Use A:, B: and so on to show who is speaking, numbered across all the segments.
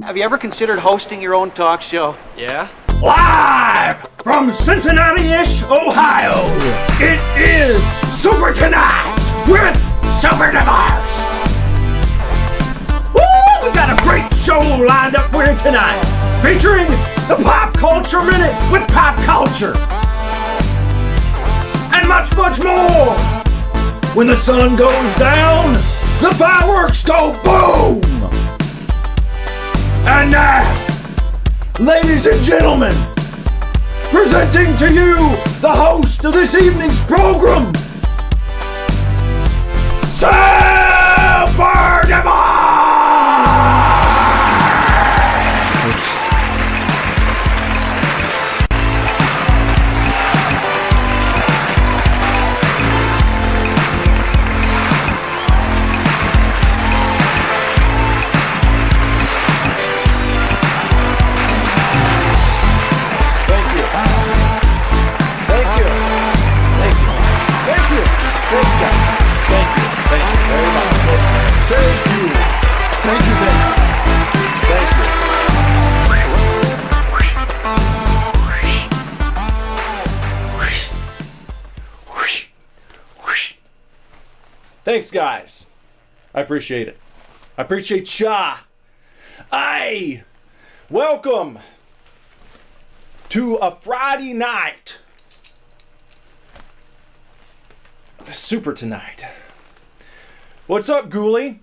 A: Have you ever considered hosting your own talk show?
B: Yeah?
C: Live from Cincinnati-ish, Ohio, it is Supertonight with Superdivorce. Woo! We got a great show lined up for you tonight, featuring the Pop Culture Minute with Pop Culture, and much, much more. When the sun goes down, the fireworks go boom. And now, ladies and gentlemen, presenting to you the host of this evening's program, Superdivorce! Thanks, guys. I appreciate it. I appreciate ya. Hey, welcome to a Friday night. Supertonight. What's up, Ghoulie?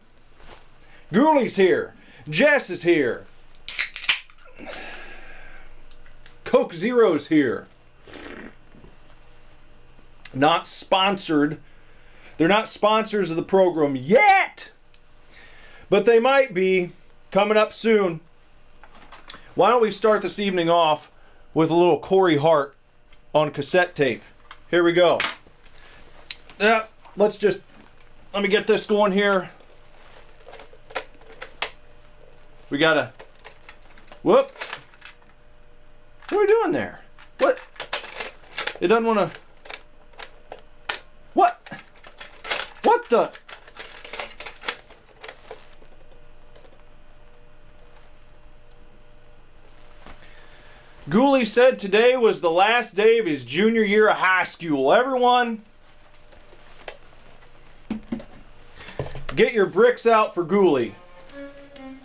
C: Ghoulie's here. Jess is here. Coke Zero's here. Not sponsored. They're not sponsors of the program yet, but they might be coming up soon. Why don't we start this evening off with a little Corey Hart on cassette tape. Here we go. Yeah, let me get this going here. We gotta, whoop. What are we doing there? What? It doesn't want to, what? What the? Ghoulie said today was the last day of his junior year of high school. Everyone, get your bricks out for Ghoulie.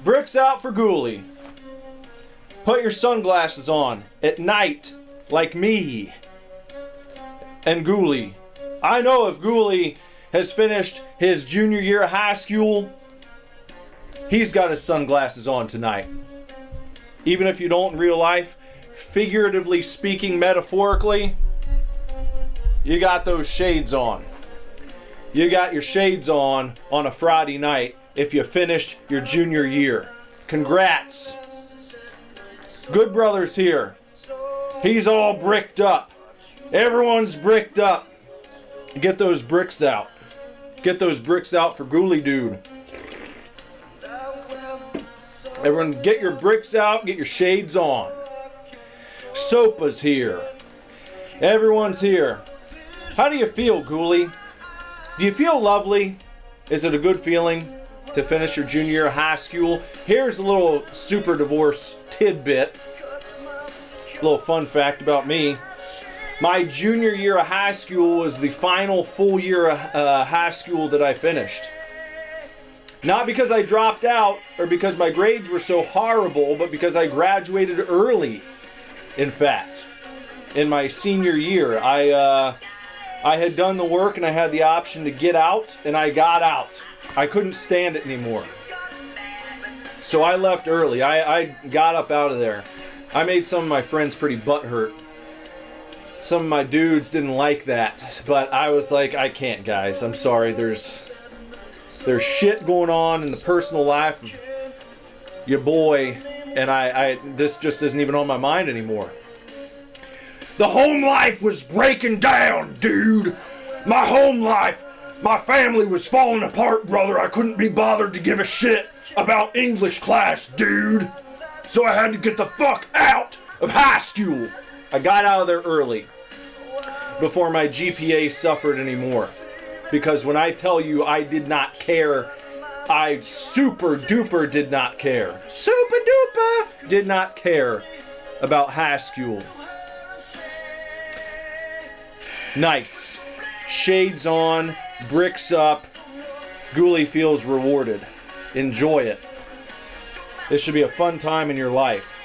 C: Bricks out for Ghoulie. Put your sunglasses on at night, like me and Ghoulie. I know if Ghoulie has finished his junior year of high school, he's got his sunglasses on tonight. Even if you don't in real life, figuratively speaking, metaphorically, you got those shades on. You got your shades on a Friday night if you finished your junior year. Congrats. Good brother's here. He's all bricked up. Everyone's bricked up. Get those bricks out. Get those bricks out for Ghoulie Dude. Everyone get your bricks out, get your shades on. Sopa's here. Everyone's here. How do you feel, Ghoulie? Do you feel lovely? Is it a good feeling? to finish your junior year of high school. Here's a little Superdivorce tidbit. A little fun fact about me. My junior year of high school was the final full year of high school that I finished. Not because I dropped out or because my grades were so horrible, but because I graduated early, in fact. In my senior year, I had done the work and I had the option to get out, and I got out. I couldn't stand it anymore. So I left early. I got up out of there. I made some of my friends pretty butthurt. Some of my dudes didn't like that, but I was like, I can't, guys. I'm sorry. There's shit going on in the personal life of your boy, and this just isn't even on my mind anymore. The home life was breaking down, dude. My home life, my family was falling apart, brother. I couldn't be bothered to give a shit about English class, dude. So I had to get the fuck out of high school. I got out of there early before my GPA suffered anymore. Because when I tell you I did not care, I super duper did not care. Super duper did not care about high school. Nice. Shades on, bricks up. Ghoulie feels rewarded. Enjoy it. This should be a fun time in your life.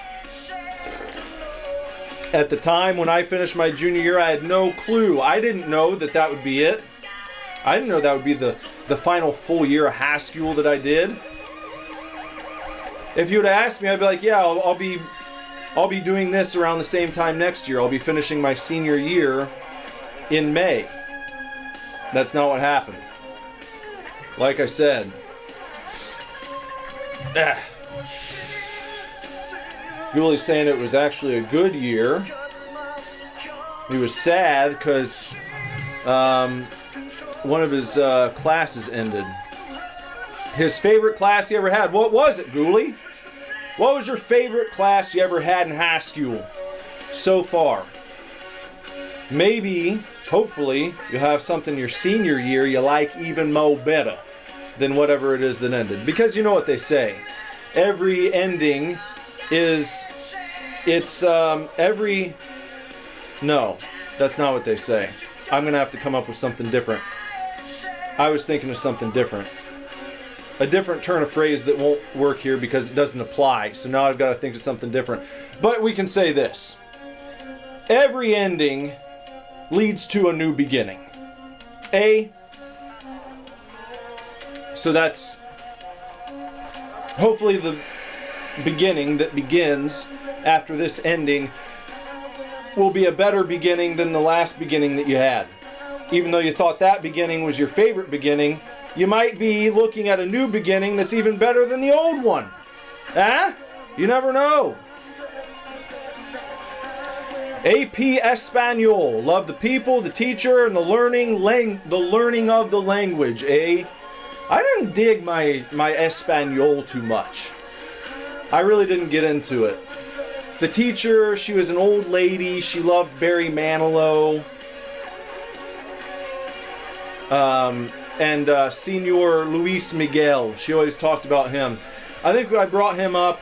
C: At the time when I finished my junior year, I had no clue. I didn't know that would be it. I didn't know that would be the final full year of high school that I did. If you would have asked me, I'd be like, yeah, I'll be doing this around the same time next year. I'll be finishing my senior year in May. That's not what happened. Like I said. Ghoulie's saying it was actually a good year. He was sad because one of his classes ended. His favorite class he ever had. What was it, Ghoulie? What was your favorite class you ever had in high school so far? Maybe, hopefully, you'll have something your senior year you like even more better than whatever it is that ended. Because you know what they say. Every ending is... No, that's not what they say. I'm going to have to come up with something different. I was thinking of something different. A different turn of phrase that won't work here because it doesn't apply. So now I've got to think of something different. But we can say this. Every ending leads to a new beginning. So that's hopefully the beginning that begins after this ending will be a better beginning than the last beginning that you had. Even though you thought that beginning was your favorite beginning, you might be looking at a new beginning that's even better than the old one. You never know. AP Espanol. Love the people, the teacher, and the learning of the language. I didn't dig my Espanol too much. I really didn't get into it. The teacher, she was an old lady. She loved Barry Manilow. And Senor Luis Miguel. She always talked about him. I think I brought him up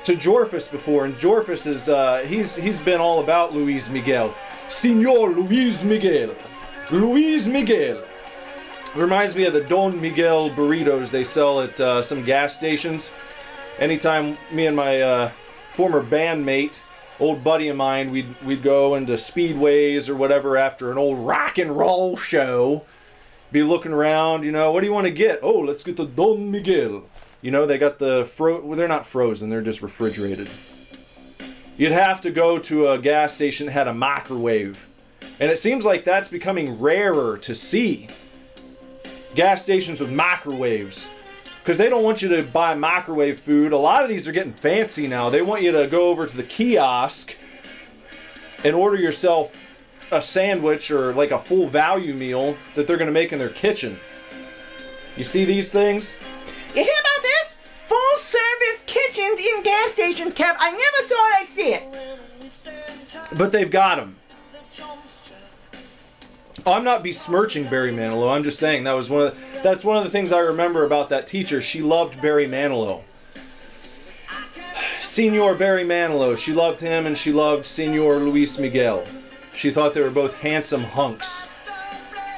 C: to Jorfus before, and Jorfus is he's been all about Luis Miguel. Senor Luis Miguel. Luis Miguel. Reminds me of the Don Miguel burritos they sell at some gas stations. Anytime me and my former bandmate, old buddy of mine, we'd go into speedways or whatever after an old rock and roll show. Be looking around, what do you want to get? Oh, let's get the Don Miguel. They got the they're not frozen, they're just refrigerated. You'd have to go to a gas station that had a microwave. And it seems like that's becoming rarer to see. Gas stations with microwaves. Because they don't want you to buy microwave food. A lot of these are getting fancy now. They want you to go over to the kiosk and order yourself a sandwich or like a full value meal that they're going to make in their kitchen. You see these things?
B: You hear about this? Full service kitchens in gas stations, Kev. I never thought I'd see it.
C: But they've got them. I'm not besmirching Barry Manilow. I'm just saying that's one of the things I remember about that teacher. She loved Barry Manilow. Senor Barry Manilow. She loved him, and she loved Senor Luis Miguel. She thought they were both handsome hunks.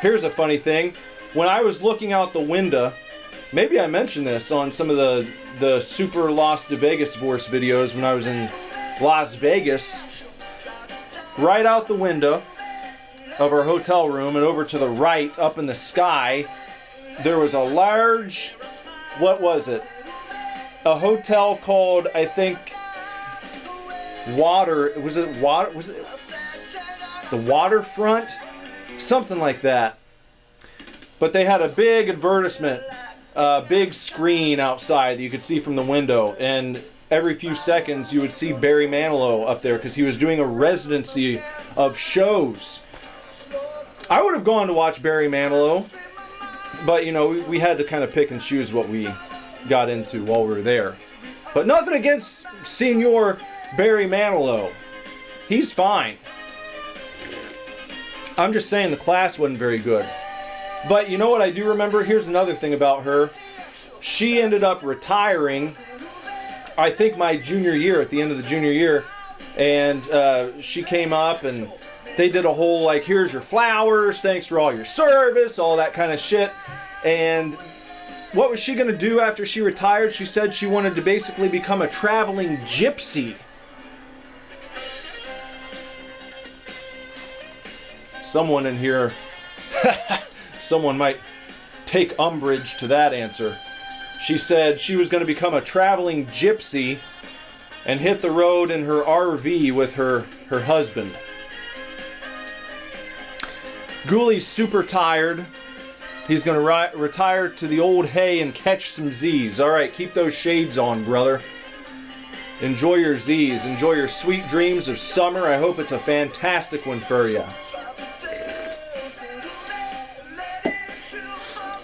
C: Here's a funny thing. When I was looking out the window, maybe I mentioned this on some of the Super Las Vegas Divorce videos when I was in Las Vegas. Right out the window of our hotel room and over to the right, up in the sky, there was a large, what was it? A hotel called, I think, was it the Waterfront? Something like that. But they had a big advertisement, big screen outside that you could see from the window, and every few seconds you would see Barry Manilow up there because he was doing a residency of shows. I would have gone to watch Barry Manilow, but you know, we had to kind of pick and choose what we got into while we were there. But nothing against Senor Barry Manilow. He's fine. I'm just saying the class wasn't very good. But you know what I do remember? Here's another thing about her. She ended up retiring, I think my junior year, at the end of the junior year, and she came up and they did a whole, like, here's your flowers, thanks for all your service, all that kind of shit. And what was she going to do after she retired? She said she wanted to basically become a traveling gypsy. Someone in here, someone might take umbrage to that answer. She said she was going to become a traveling gypsy and hit the road in her RV with her husband. Ghouly's super tired. He's going to retire to the old hay and catch some Z's. All right, keep those shades on, brother. Enjoy your Z's. Enjoy your sweet dreams of summer. I hope it's a fantastic one for you.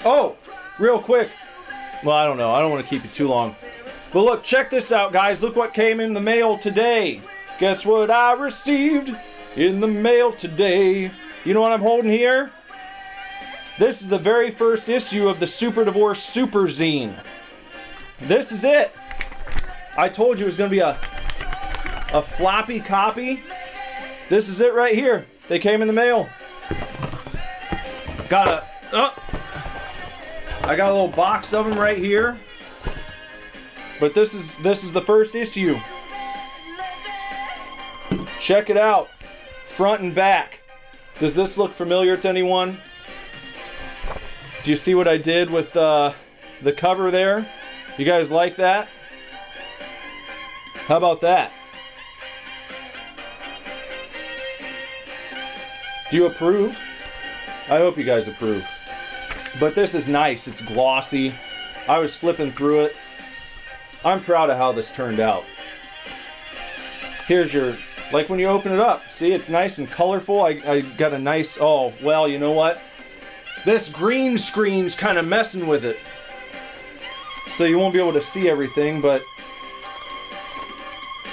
C: Oh, real quick. Well, I don't know. I don't want to keep you too long. But look, check this out, guys. Look what came in the mail today. Guess what I received in the mail today? You know what I'm holding here? This is the very first issue of the Superdivorce Super Zine. This is it. I told you it was going to be a floppy copy. This is it right here. They came in the mail. I got a little box of them right here. But this is the first issue. Check it out. Front and back. Does this look familiar to anyone? Do you see what I did with the cover there? You guys like that? How about that? Do you approve? I hope you guys approve. But this is nice. It's glossy. I was flipping through it. I'm proud of how this turned out. Here's your, like when you open it up. See, it's nice and colorful. I got a nice, oh, well, you know what? This green screen's kind of messing with it. So you won't be able to see everything, but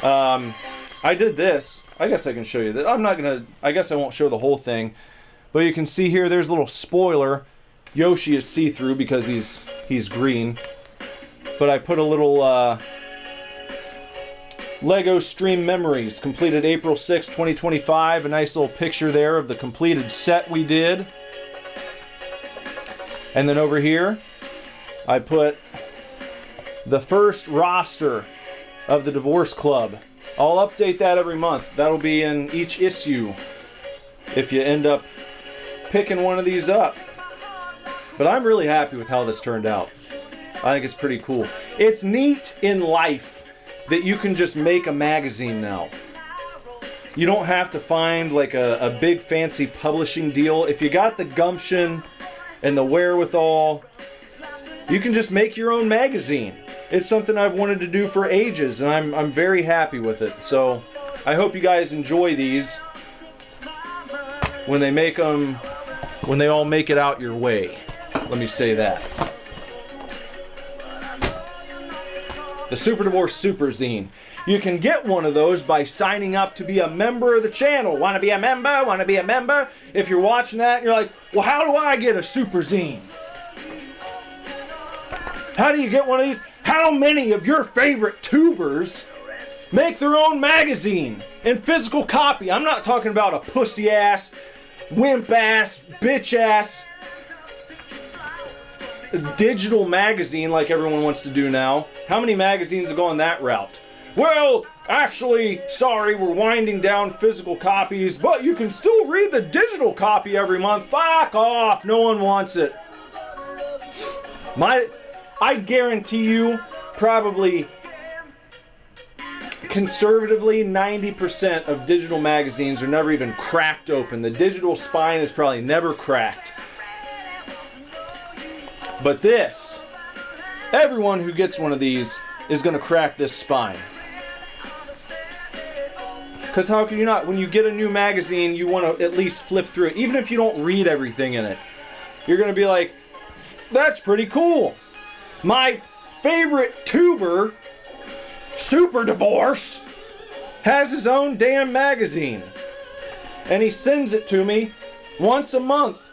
C: I did this. I guess I can show you that. I guess I won't show the whole thing. But you can see here, there's a little spoiler. Yoshi is see-through because he's green. But I put a little Lego Stream Memories, completed April 6, 2025. A nice little picture there of the completed set we did. And then over here, I put the first roster of the Divorce Club. I'll update that every month. That'll be in each issue if you end up picking one of these up. But I'm really happy with how this turned out. I think it's pretty cool. It's neat in life that you can just make a magazine now. You don't have to find like a big fancy publishing deal. If you got the gumption and the wherewithal, you can just make your own magazine. It's something I've wanted to do for ages, and I'm very happy with it. So I hope you guys enjoy these when they make them, when they all make it out your way. Let me say that. the Superdivorce Superzine. You can get one of those by signing up to be a member of the channel. Want to be a member? Want to be a member? If you're watching that and you're like, well, how do I get a Superzine? How do you get one of these? How many of your favorite tubers make their own magazine in physical copy? I'm not talking about a pussy ass, wimp ass, bitch ass digital magazine like everyone wants to do now. How many magazines have gone that route? Well, actually, sorry, we're winding down physical copies, but you can still read the digital copy every month. Fuck off. No one wants it. I guarantee you, probably conservatively 90% of digital magazines are never even cracked open. The digital spine is probably never cracked. But this, everyone who gets one of these is going to crack this spine. Because how can you not? When you get a new magazine, you want to at least flip through it. Even if you don't read everything in it, you're going to be like, that's pretty cool. My favorite tuber, Superdivorce, has his own damn magazine. And he sends it to me once a month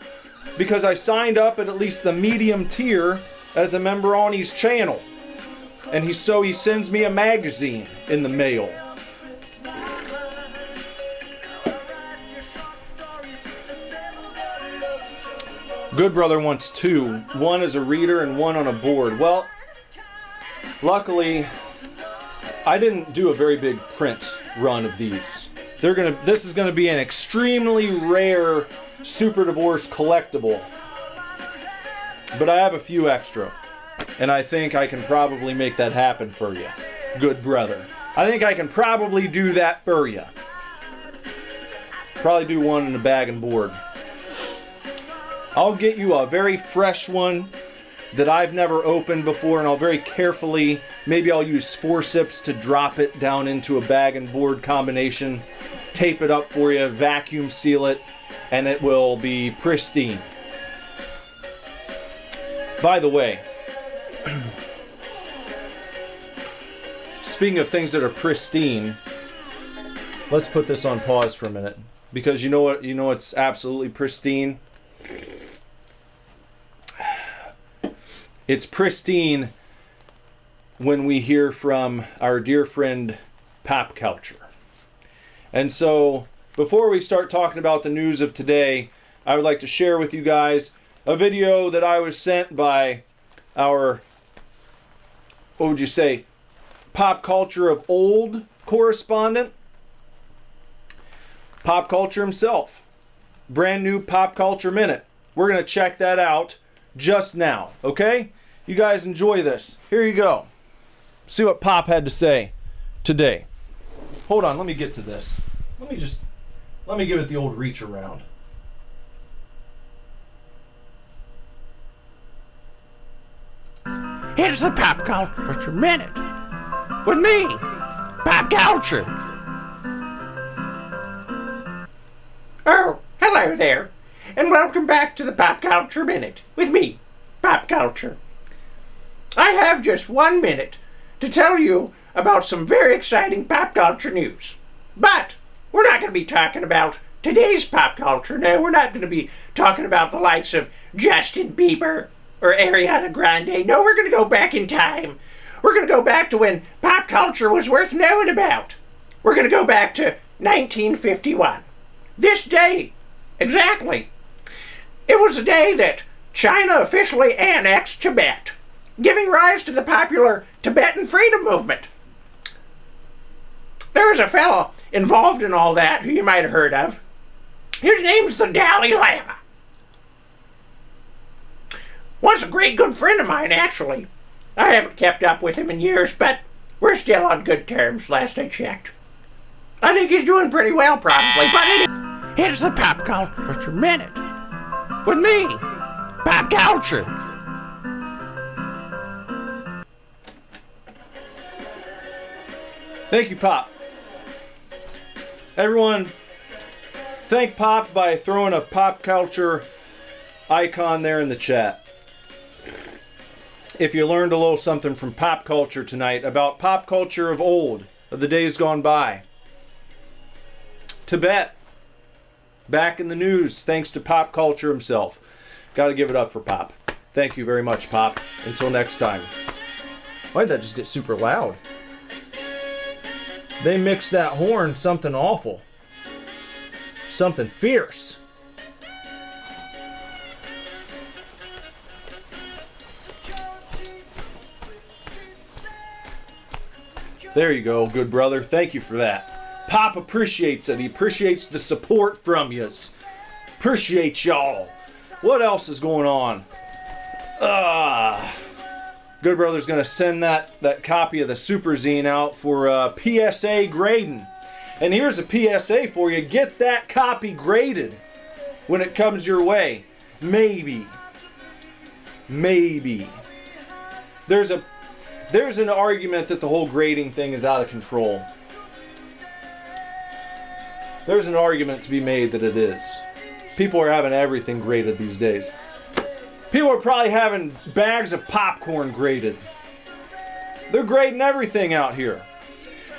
C: because I signed up at least the medium tier as a member on his channel. And he sends me a magazine in the mail. Good Brother wants two. One as a reader and one on a board. Well, luckily, I didn't do a very big print run of these. This is gonna be an extremely rare Superdivorce collectible. But I have a few extra. And I think I can probably make that happen for you. Good brother. I think I can probably do that for you. Probably do one in a bag and board. I'll get you a very fresh one that I've never opened before, and I'll very carefully, maybe I'll use forceps to drop it down into a bag and board combination, tape it up for you, vacuum seal it, and it will be pristine. By the way, speaking of things that are pristine, let's put this on pause for a minute, because you know what? You know what's absolutely pristine? It's pristine when we hear from our dear friend Pop Culture. And so, before we start talking about the news of today, I would like to share with you guys a video that I was sent by our, what would you say, Pop Culture of old correspondent, Pop Culture himself. Brand new Pop Culture Minute. We're going to check that out just now, okay? You guys enjoy this. Here you go. See what Pop had to say today. Hold on, let me get to this. Let me give it the old reach around.
D: Here's the Pop Culture Minute with me, Pop Culture. Oh, hello there, and welcome back to the Pop Culture Minute with me, Pop Culture. I have just 1 minute to tell you about some very exciting pop culture news. But we're not going to be talking about today's pop culture. No, we're not going to be talking about the likes of Justin Bieber or Ariana Grande. No, we're going to go back in time. We're going to go back to when pop culture was worth knowing about. We're going to go back to 1951. This day, exactly. It was the day that China officially annexed Tibet, giving rise to the popular Tibetan freedom movement. There was a fellow involved in all that who you might have heard of. His name's the Dalai Lama. Was a great good friend of mine, actually. I haven't kept up with him in years, but we're still on good terms, last I checked. I think he's doing pretty well, probably, but anyway. Here's the Pop Culture Minute with me, Pop Culture.
C: Thank you, Pop. Everyone, thank Pop by throwing a Pop Culture icon there in the chat. if you learned a little something from pop culture tonight about pop culture of old, of the days gone by. Tibet, back in the news thanks to pop culture himself. Gotta give it up for Pop. Thank you very much, Pop. Until next time. Why did that just get super loud? They mixed that horn something awful. Something fierce. There you go, good brother. Thank you for that. Pop appreciates it. He appreciates the support from yous. Appreciate y'all. What else is going on? Good brother's gonna send that copy of the Super Zine out for PSA grading. And here's a PSA for you. Get that copy graded when it comes your way. Maybe. There's an argument that the whole grading thing is out of control. There's an argument to be made that it is. People are having everything graded these days. People are probably having bags of popcorn graded. They're grading everything out here.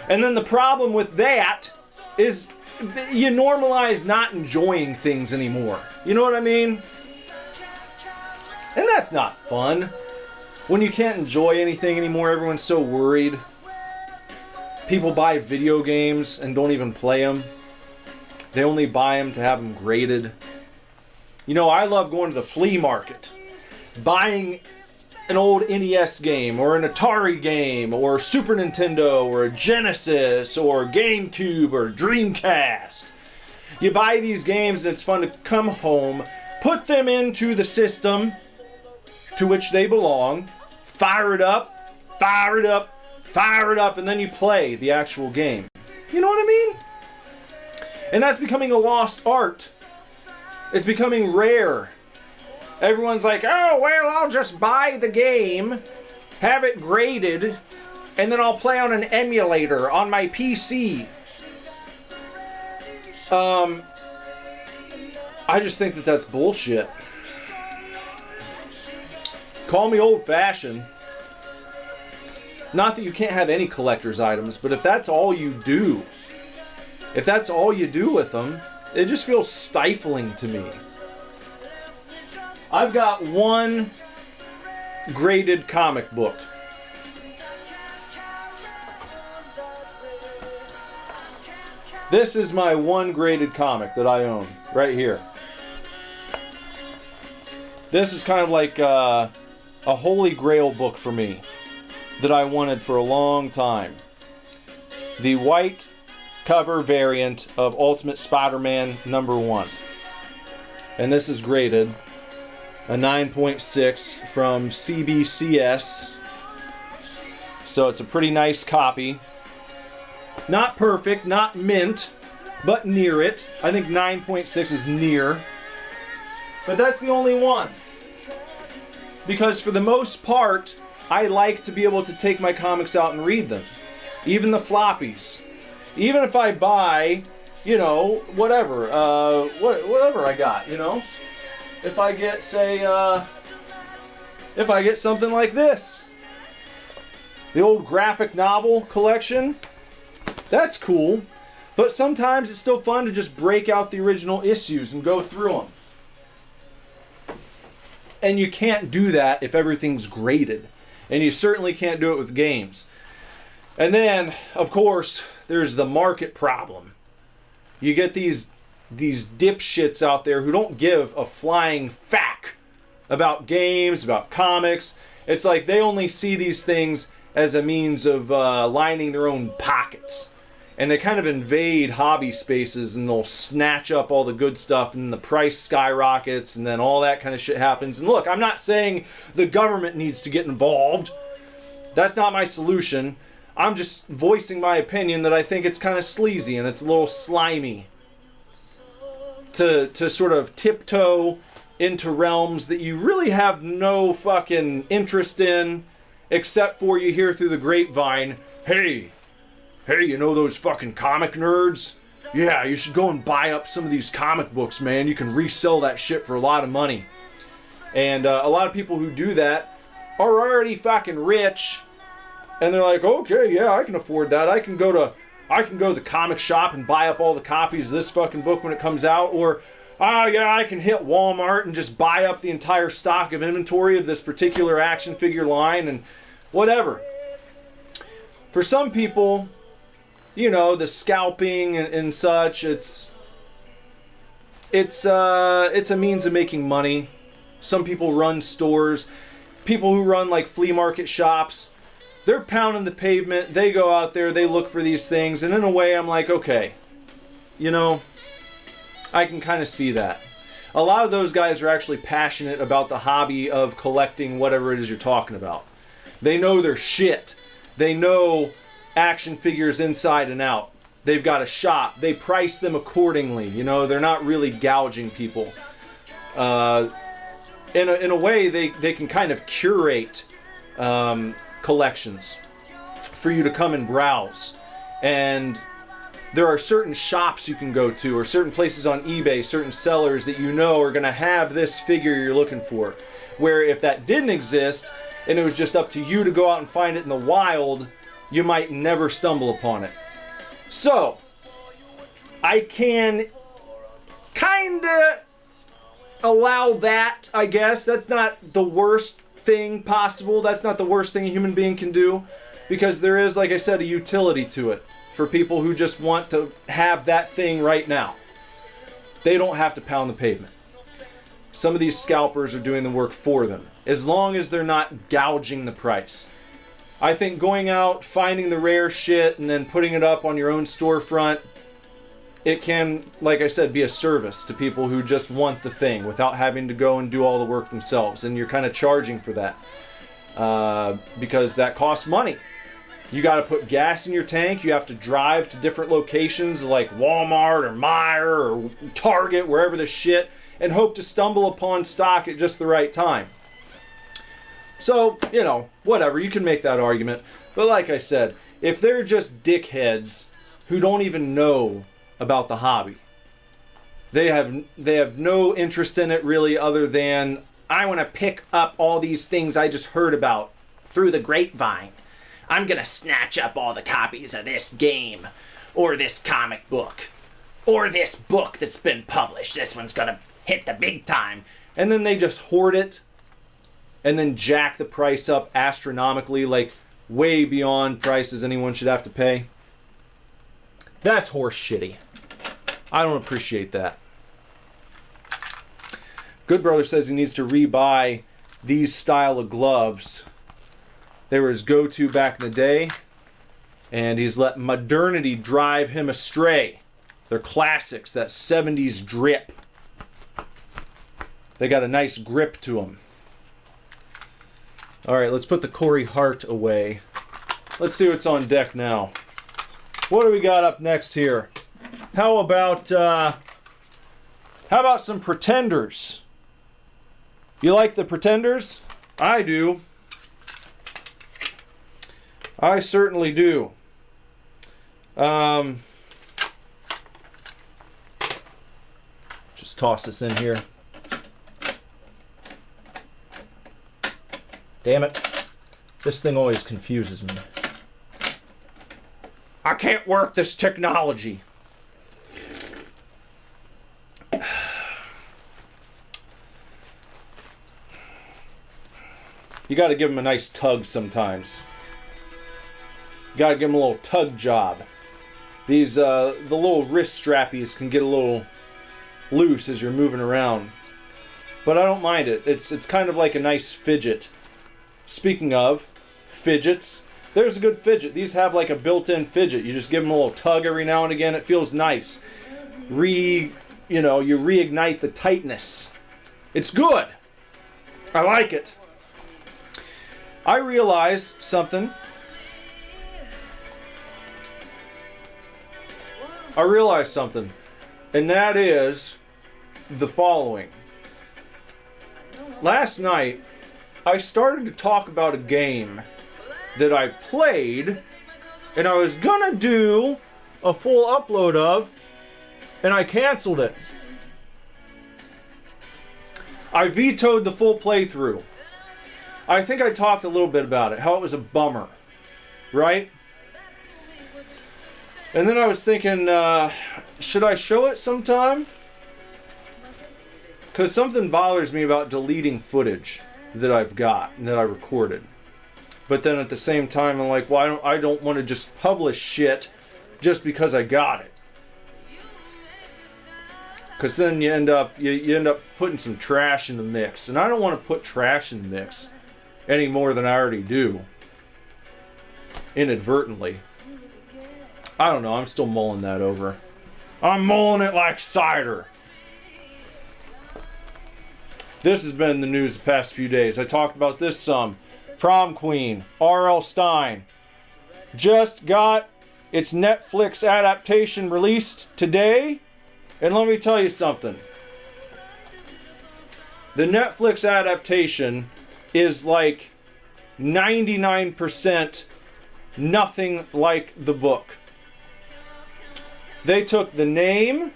C: And then the problem with that is you normalize not enjoying things anymore. You know what I mean? And that's not fun. When you can't enjoy anything anymore, everyone's so worried. People buy video games and don't even play them. They only buy them to have them graded. You know, I love going to the flea market, buying an old NES game, or an Atari game, or Super Nintendo, or a Genesis, or GameCube, or Dreamcast. You buy these games and it's fun to come home, put them into the system to which they belong, fire it up, and then you play the actual game. You know what I mean? And that's becoming a lost art. It's becoming rare. Everyone's like, oh, well, I'll just buy the game, have it graded, and then I'll play on an emulator on my PC. I just think that that's bullshit. Call me old-fashioned. Not that you can't have any collector's items, but if that's all you do, with them, it just feels stifling to me. I've got one graded comic book. This is my one graded comic that I own, right here. This is kind of like a holy grail book for me that I wanted for a long time. The white cover variant of Ultimate Spider-Man #1. And this is graded a 9.6 from CBCS. So it's a pretty nice copy. Not perfect, not mint, but near it. I think 9.6 is near. But that's the only one. Because for the most part, I like to be able to take my comics out and read them. Even the floppies. Even if I buy, whatever I got, If I get, say, something like this. The old graphic novel collection. That's cool. But sometimes it's still fun to just break out the original issues and go through them. And you can't do that if everything's graded. And you certainly can't do it with games. And then, of course, there's the market problem. You get these dipshits out there who don't give a flying fuck about games, about comics. It's like they only see these things as a means of lining their own pockets. And they kind of invade hobby spaces and they'll snatch up all the good stuff and the price skyrockets and then all that kind of shit happens. And look, I'm not saying the government needs to get involved. That's not my solution. I'm just voicing my opinion that I think it's kind of sleazy and it's a little slimy to sort of tiptoe into realms that you really have no fucking interest in, except for you hear through the grapevine, hey, you know those fucking comic nerds? Yeah, you should go and buy up some of these comic books, man. You can resell that shit for a lot of money. And a lot of people who do that are already fucking rich, and they're like, okay, yeah, I can afford that. I can go to the comic shop and buy up all the copies of this fucking book when it comes out, or oh yeah, I can hit Walmart and just buy up the entire stock of inventory of this particular action figure line and whatever. For some people, you know, the scalping and such, it's a means of making money. Some people run stores. People who run like flea market shops, they're pounding the pavement. They go out there, they look for these things, and in a way I'm like, okay, you know, I can kind of see that. A lot of those guys are actually passionate about the hobby of collecting whatever it is you're talking about. They know their shit. They know action figures inside and out. They've got a shop. They price them accordingly. You know, they're not really gouging people. In a way, they can kind of curate collections for you to come and browse. And there are certain shops you can go to, or certain places on eBay, certain sellers that you know are going to have this figure you're looking for. Where if that didn't exist, and it was just up to you to go out and find it in the wild, you might never stumble upon it. So, I can kinda allow that, I guess. That's not the worst thing possible. That's not the worst thing a human being can do. Because there is, like I said, a utility to it. For people who just want to have that thing right now. They don't have to pound the pavement. Some of these scalpers are doing the work for them. As long as they're not gouging the price. I think going out, finding the rare shit, and then putting it up on your own storefront, it can, like I said, be a service to people who just want the thing without having to go and do all the work themselves. And you're kind of charging for that. Because that costs money. You got to put gas in your tank. You have to drive to different locations like Walmart or Meijer or Target, wherever the shit, and hope to stumble upon stock at just the right time. So, you know, whatever. You can make that argument. But like I said, if they're just dickheads who don't even know about the hobby, they have no interest in it really, other than, I want to pick up all these things I just heard about through the grapevine. I'm going to snatch up all the copies of this game, or this comic book, or this book that's been published. This one's going to hit the big time. And then they just hoard it, and then jack the price up astronomically, like way beyond prices anyone should have to pay. That's horse shitty. I don't appreciate that. Good Brother says he needs to rebuy these style of gloves. They were his go-to back in the day, and he's let modernity drive him astray. They're classics, that 70s drip. They got a nice grip to them. Alright, let's put the Corey Hart away. Let's see what's on deck now. What do we got up next here? How about some Pretenders? You like the Pretenders? I do. I certainly do. Just toss this in here. Damn it. This thing always confuses me. I can't work this technology. You gotta give them a nice tug sometimes. You gotta give them a little tug job. These, the little wrist strappies can get a little loose as you're moving around. But I don't mind it. It's kind of like a nice fidget. Speaking of fidgets, there's a good fidget. These have like a built-in fidget. You just give them a little tug every now and again. It feels nice. You reignite the tightness. It's good. I like it. I realize something. And that is the following. Last night, I started to talk about a game that I played, and I was gonna do a full upload of, and I canceled it. I vetoed the full playthrough. I think I talked a little bit about it, how it was a bummer, right? And then I was thinking, should I show it sometime? Because something bothers me about deleting footage that I've got and that I recorded. But then at the same time, I'm like, well, I don't want to just publish shit just because I got it. Because then you end up putting some trash in the mix, and I don't want to put trash in the mix any more than I already do, inadvertently. I don't know. I'm still mulling that over. I'm mulling it like cider. This has been the news the past few days. I talked about this some. Prom Queen, R.L. Stine, just got its Netflix adaptation released today. And let me tell you something. The Netflix adaptation is like 99% nothing like the book. They took the name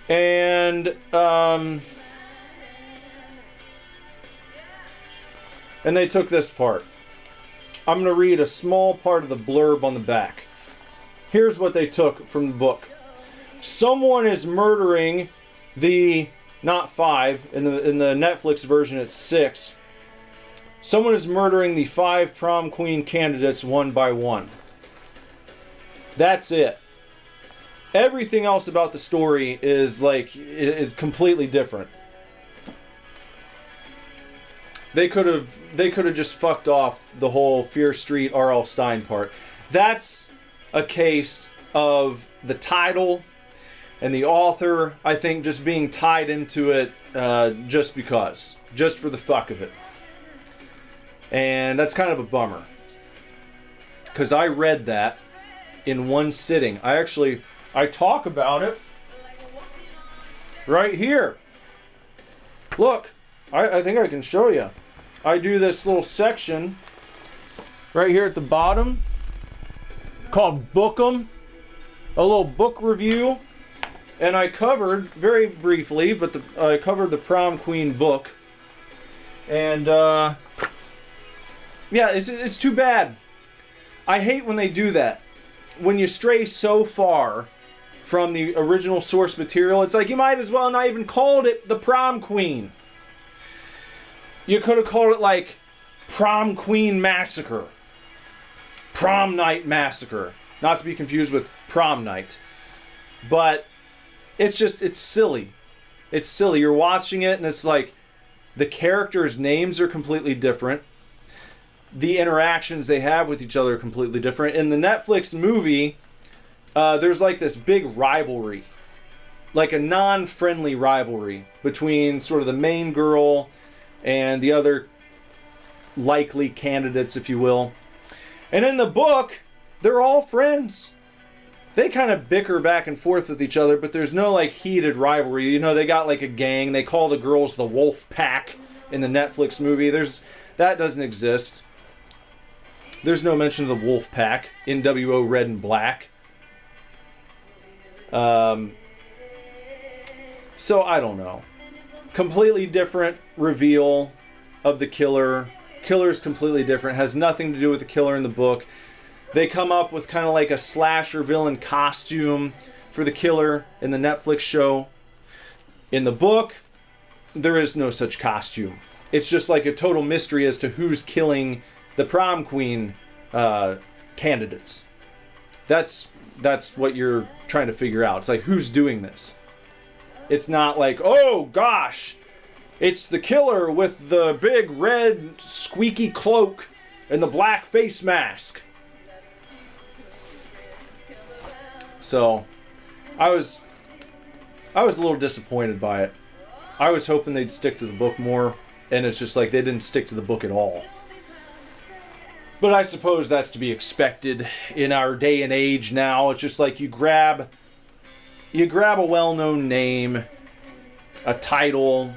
C: and they took this part. I'm going to read a small part of the blurb on the back. Here's what they took from the book. Someone is murdering the, not 5, in the Netflix version it's 6. Someone is murdering the 5 prom queen candidates one by one. That's it. Everything else about the story is like, it's completely different. They could have just fucked off the whole Fear Street R.L. Stine part. That's a case of the title and the author, I think, just being tied into it just because. Just for the fuck of it. And that's kind of a bummer. Because I read that in one sitting. I talk about it right here. Look, I think I can show you. I do this little section right here at the bottom called Book 'em, a little book review, and I covered very briefly, but I covered the Prom Queen book, and yeah, it's too bad. I hate when they do that. When you stray so far from the original source material, it's like you might as well not even called it the Prom Queen. You could have called it like Prom Queen Massacre. Prom Night Massacre. Not to be confused with Prom Night. But it's silly. It's silly. You're watching it and it's like the characters' names are completely different. The interactions they have with each other are completely different. In the Netflix movie, there's like this big rivalry. Like a non-friendly rivalry between sort of the main girl and the other likely candidates, if you will. And in the book, they're all friends. They kind of bicker back and forth with each other, but there's no like heated rivalry. You know, they got like a gang. They call the girls the Wolf Pack in the Netflix movie. That doesn't exist. There's no mention of the Wolf Pack, NWO Red and Black. So I don't know. Completely different reveal of the killer. Killer's completely different. Has nothing to do with the killer in the book. They come up with kind of like a slasher villain costume for the killer in the Netflix show. In the book, there is no such costume. It's just like a total mystery as to who's killing the prom queen candidates. That's what you're trying to figure out. It's like, who's doing this? It's not like, oh gosh, it's the killer with the big red squeaky cloak and the black face mask. So, I was a little disappointed by it. I was hoping they'd stick to the book more, and it's just like they didn't stick to the book at all. But I suppose that's to be expected in our day and age now. It's just like you grab a well-known name, a title,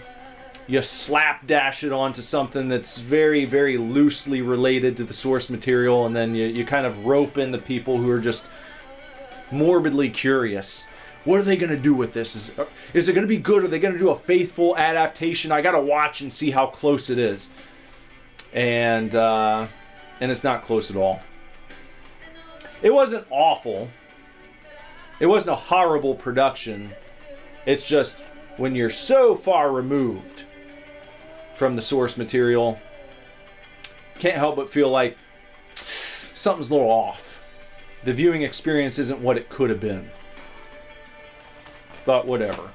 C: you slapdash it onto something that's very, very loosely related to the source material, and then you kind of rope in the people who are just morbidly curious. What are they going to do with this? Is it going to be good? Are they going to do a faithful adaptation? I got to watch and see how close it is. And it's not close at all. It wasn't awful. It wasn't a horrible production. It's just when you're so far removed from the source material, can't help but feel like something's a little off. The viewing experience isn't what it could have been. But whatever.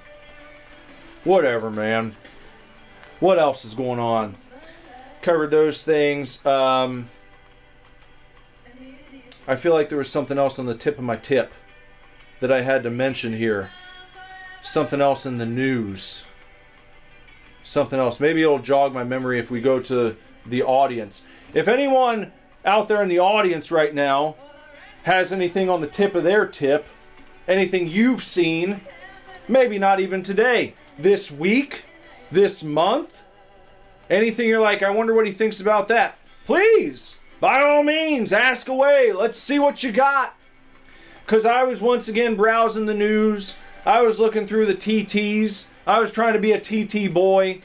C: Whatever, man. What else is going on? Covered those things. I feel like there was something else on the tip of my tip that I had to mention here. Something else in the news. Something else. Maybe it'll jog my memory if we go to the audience. If anyone out there in the audience right now has anything on the tip of their tip, anything you've seen, maybe not even today, this week, this month, anything you're like, I wonder what he thinks about that, please, by all means, ask away. Let's see what you got. Because I was once again browsing the news. I was looking through the TTs. I was trying to be a TT boy,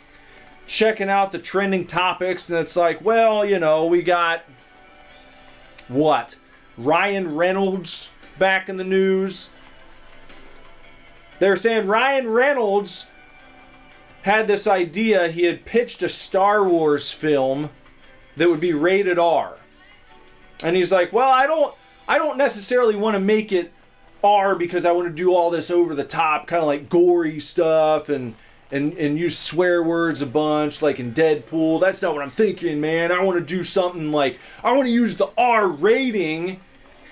C: checking out the trending topics, and it's like, well, you know, we got, what? Ryan Reynolds back in the news. They're saying Ryan Reynolds had this idea. He had pitched a Star Wars film that would be rated R. And he's like, well, I don't necessarily want to make it R because I want to do all this over the top, kind of like gory stuff and use swear words a bunch like in Deadpool. That's not what I'm thinking, man. I want to do something like, I want to use the R rating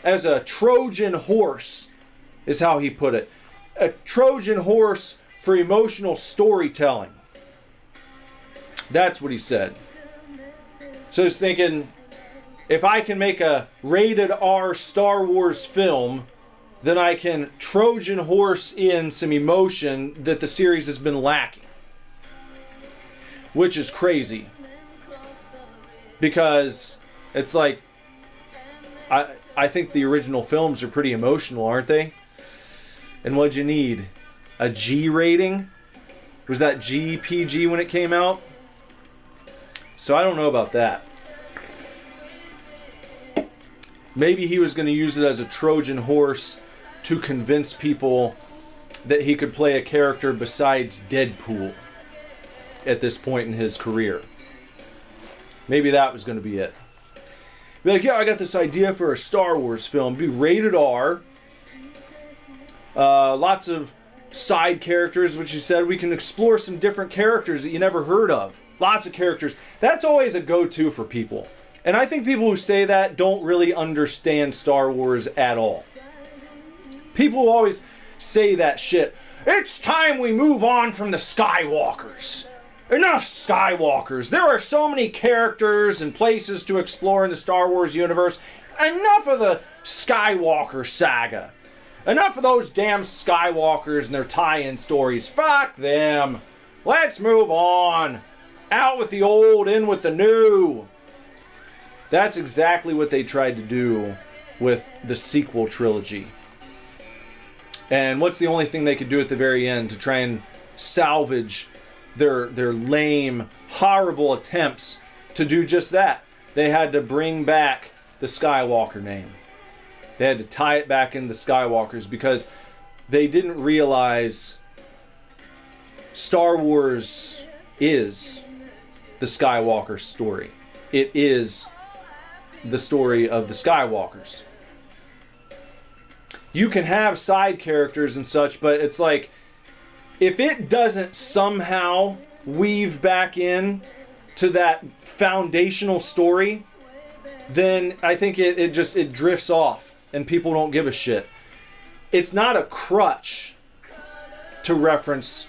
C: as a Trojan horse, is how he put it. A Trojan horse for emotional storytelling. That's what he said. So I was thinking, if I can make a rated R Star Wars film, then I can Trojan horse in some emotion that the series has been lacking. Which is crazy. Because it's like, I think the original films are pretty emotional, aren't they? And what'd you need? A G rating? Was that GPG when it came out? So I don't know about that. Maybe he was going to use it as a Trojan horse to convince people that he could play a character besides Deadpool at this point in his career. Maybe that was going to be it. Be like, yeah, I got this idea for a Star Wars film. Be rated R. Lots of side characters, which you said. We can explore some different characters that you never heard of. Lots of characters. That's always a go-to for people. And I think people who say that don't really understand Star Wars at all. People who always say that shit. It's time we move on from the Skywalkers. Enough Skywalkers. There are so many characters and places to explore in the Star Wars universe. Enough of the Skywalker saga. Enough of those damn Skywalkers and their tie-in stories. Fuck them. Let's move on. Out with the old, in with the new. That's exactly what they tried to do with the sequel trilogy. And what's the only thing they could do at the very end to try and salvage their lame, horrible attempts to do just that? They had to bring back the Skywalker name. They had to tie it back into the Skywalkers because they didn't realize Star Wars is the Skywalker story. It is the story of the Skywalkers. You can have side characters and such, but it's like, if it doesn't somehow weave back in to that foundational story, then I think it drifts off and people don't give a shit. It's not a crutch to reference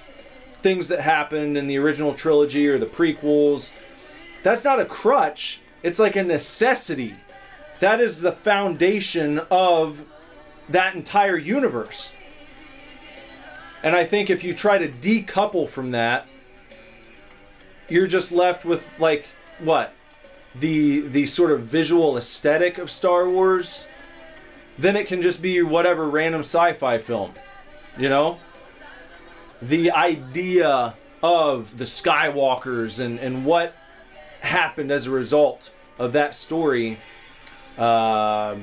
C: things that happened in the original trilogy or the prequels. That's not a crutch. It's like a necessity. That is the foundation of that entire universe. And I think if you try to decouple from that, you're just left with, like, what? The sort of visual aesthetic of Star Wars. Then it can just be whatever random sci-fi film. You know? The idea of the Skywalkers and what happened as a result of that story, that's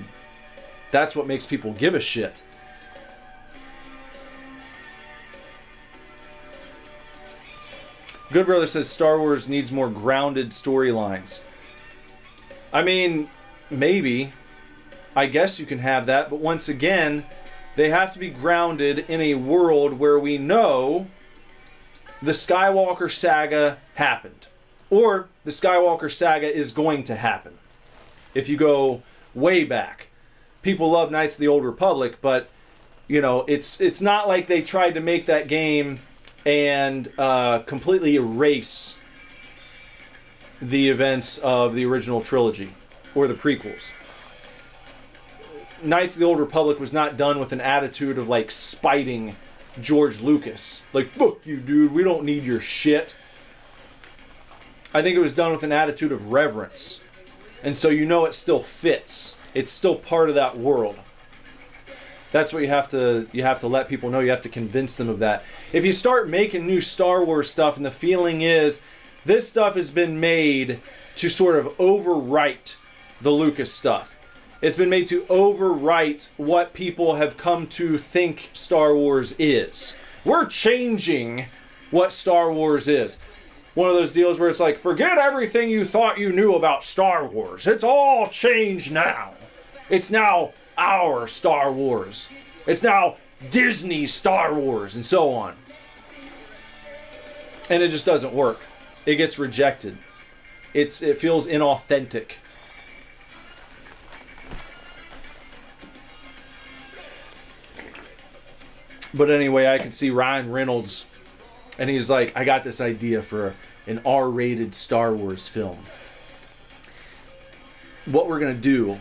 C: what makes people give a shit. Good Brother says Star Wars needs more grounded storylines. I mean, maybe. I guess you can have that, but once again, they have to be grounded in a world where we know the Skywalker saga happened. Or the Skywalker saga is going to happen. If you go way back. People love Knights of the Old Republic, but, you know, it's not like they tried to make that game and completely erase the events of the original trilogy or the prequels. Knights of the Old Republic was not done with an attitude of like spiting George Lucas. Like, fuck you, dude, we don't need your shit. I think it was done with an attitude of reverence. And so you know it still fits. It's still part of that world. That's what you have to let people know. You have to convince them of that. If you start making new Star Wars stuff and the feeling is this stuff has been made to sort of overwrite the Lucas stuff. It's been made to overwrite what people have come to think Star Wars is. We're changing what Star Wars is. One of those deals where it's like, forget everything you thought you knew about Star Wars. It's all changed now. It's now our Star Wars. It's now Disney Star Wars, and so on. And it just doesn't work. It gets rejected. It feels inauthentic. But anyway, I could see Ryan Reynolds, and he's like, I got this idea for an R-rated Star Wars film. What we're going to do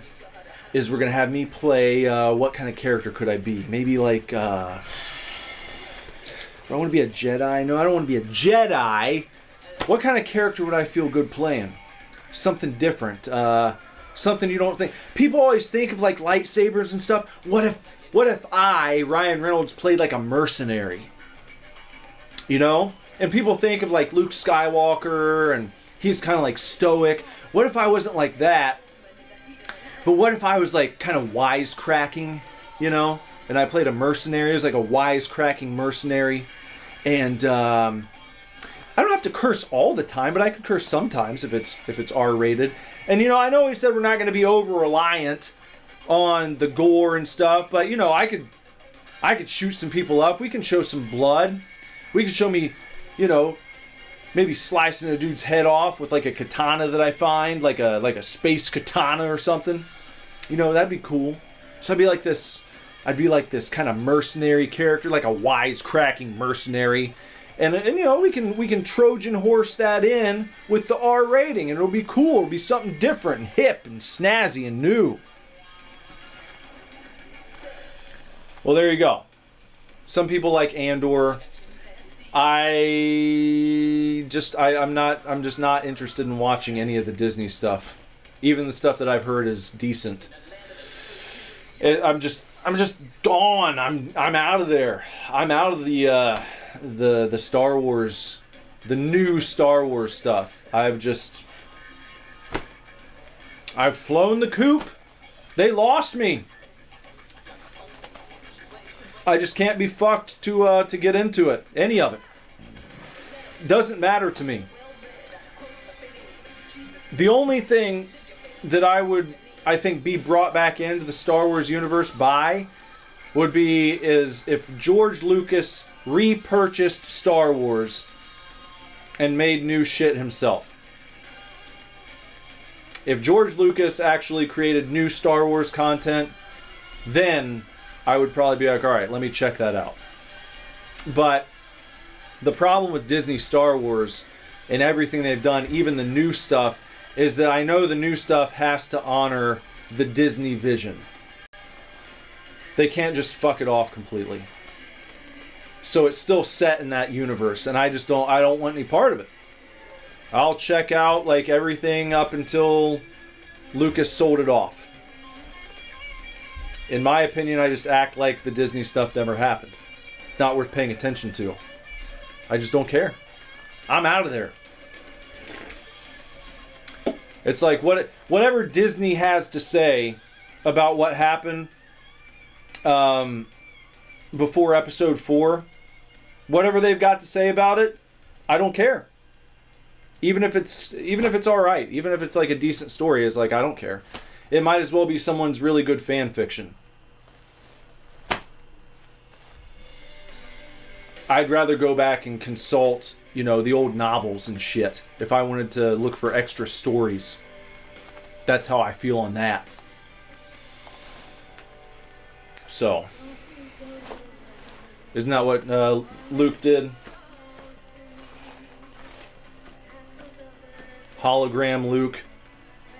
C: is we're going to have me play, what kind of character could I be? Maybe like, do I want to be a Jedi? No, I don't want to be a Jedi. What kind of character would I feel good playing? Something different. Something you don't think. People always think of like lightsabers and stuff. What if I, Ryan Reynolds, played like a mercenary? You know? And people think of like Luke Skywalker and he's kind of like stoic. What if I wasn't like that? But what if I was like kind of wisecracking, you know? And I played a mercenary. It was like a wisecracking mercenary. And I don't have to curse all the time, but I could curse sometimes if it's R-rated. And you know, I know we said we're not going to be over-reliant on the gore and stuff, but you know, I could shoot some people up. We can show some blood. We can show me, you know, maybe slicing a dude's head off with like a katana that I find, like a space katana or something. You know, that'd be cool. So I'd be like this kind of mercenary character, like a wisecracking mercenary. And you know, we can Trojan horse that in with the R rating, and it'll be cool. It'll be something different and hip and snazzy and new. Well, there you go. Some people like Andor. I'm just not interested in watching any of the Disney stuff. Even the stuff that I've heard is decent. I'm just gone. I'm out of there. I'm out of the Star Wars, the new Star Wars stuff. I've flown the coop. They lost me. I just can't be fucked to get into it. Any of it. Doesn't matter to me. The only thing that I think be brought back into the Star Wars universe would be if George Lucas repurchased Star Wars and made new shit himself. If George Lucas actually created new Star Wars content, then I would probably be like, all right, let me check that out. But the problem with Disney Star Wars and everything they've done, even the new stuff, is that I know the new stuff has to honor the Disney vision. They can't just fuck it off completely. So it's still set in that universe, and I don't want any part of it. I'll check out like everything up until Lucas sold it off. In my opinion, I just act like the Disney stuff never happened. It's not worth paying attention to. I just don't care. I'm out of there. It's like whatever Disney has to say about what happened before episode 4, whatever they've got to say about it, I don't care. Even if it's all right, even if it's like a decent story, it's like I don't care. It might as well be someone's really good fan fiction. I'd rather go back and consult, the old novels and shit if I wanted to look for extra stories. That's how I feel on that. So, isn't that what Luke did? Hologram Luke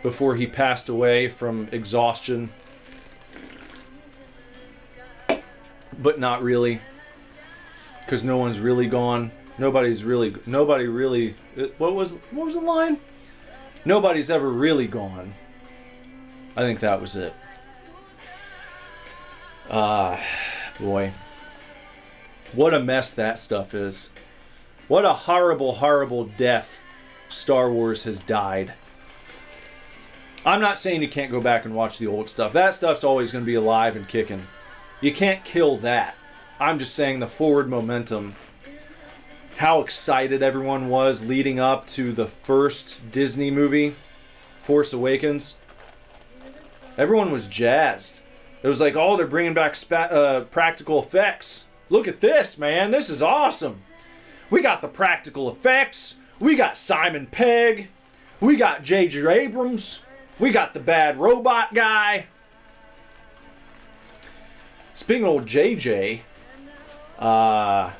C: before he passed away from exhaustion. But not really. Because no one's really gone. Nobody really, what was the line? Nobody's ever really gone. I think that was it. Boy. What a mess that stuff is. What a horrible, horrible death Star Wars has died. I'm not saying you can't go back and watch the old stuff. That stuff's always going to be alive and kicking. You can't kill that. I'm just saying the forward momentum. How excited everyone was leading up to the first Disney movie, Force Awakens. Everyone was jazzed. It was like, oh, they're bringing back practical effects. Look at this, man. This is awesome. We got the practical effects. We got Simon Pegg. We got J.J. Abrams. We got the bad robot guy. Speaking of old J.J., I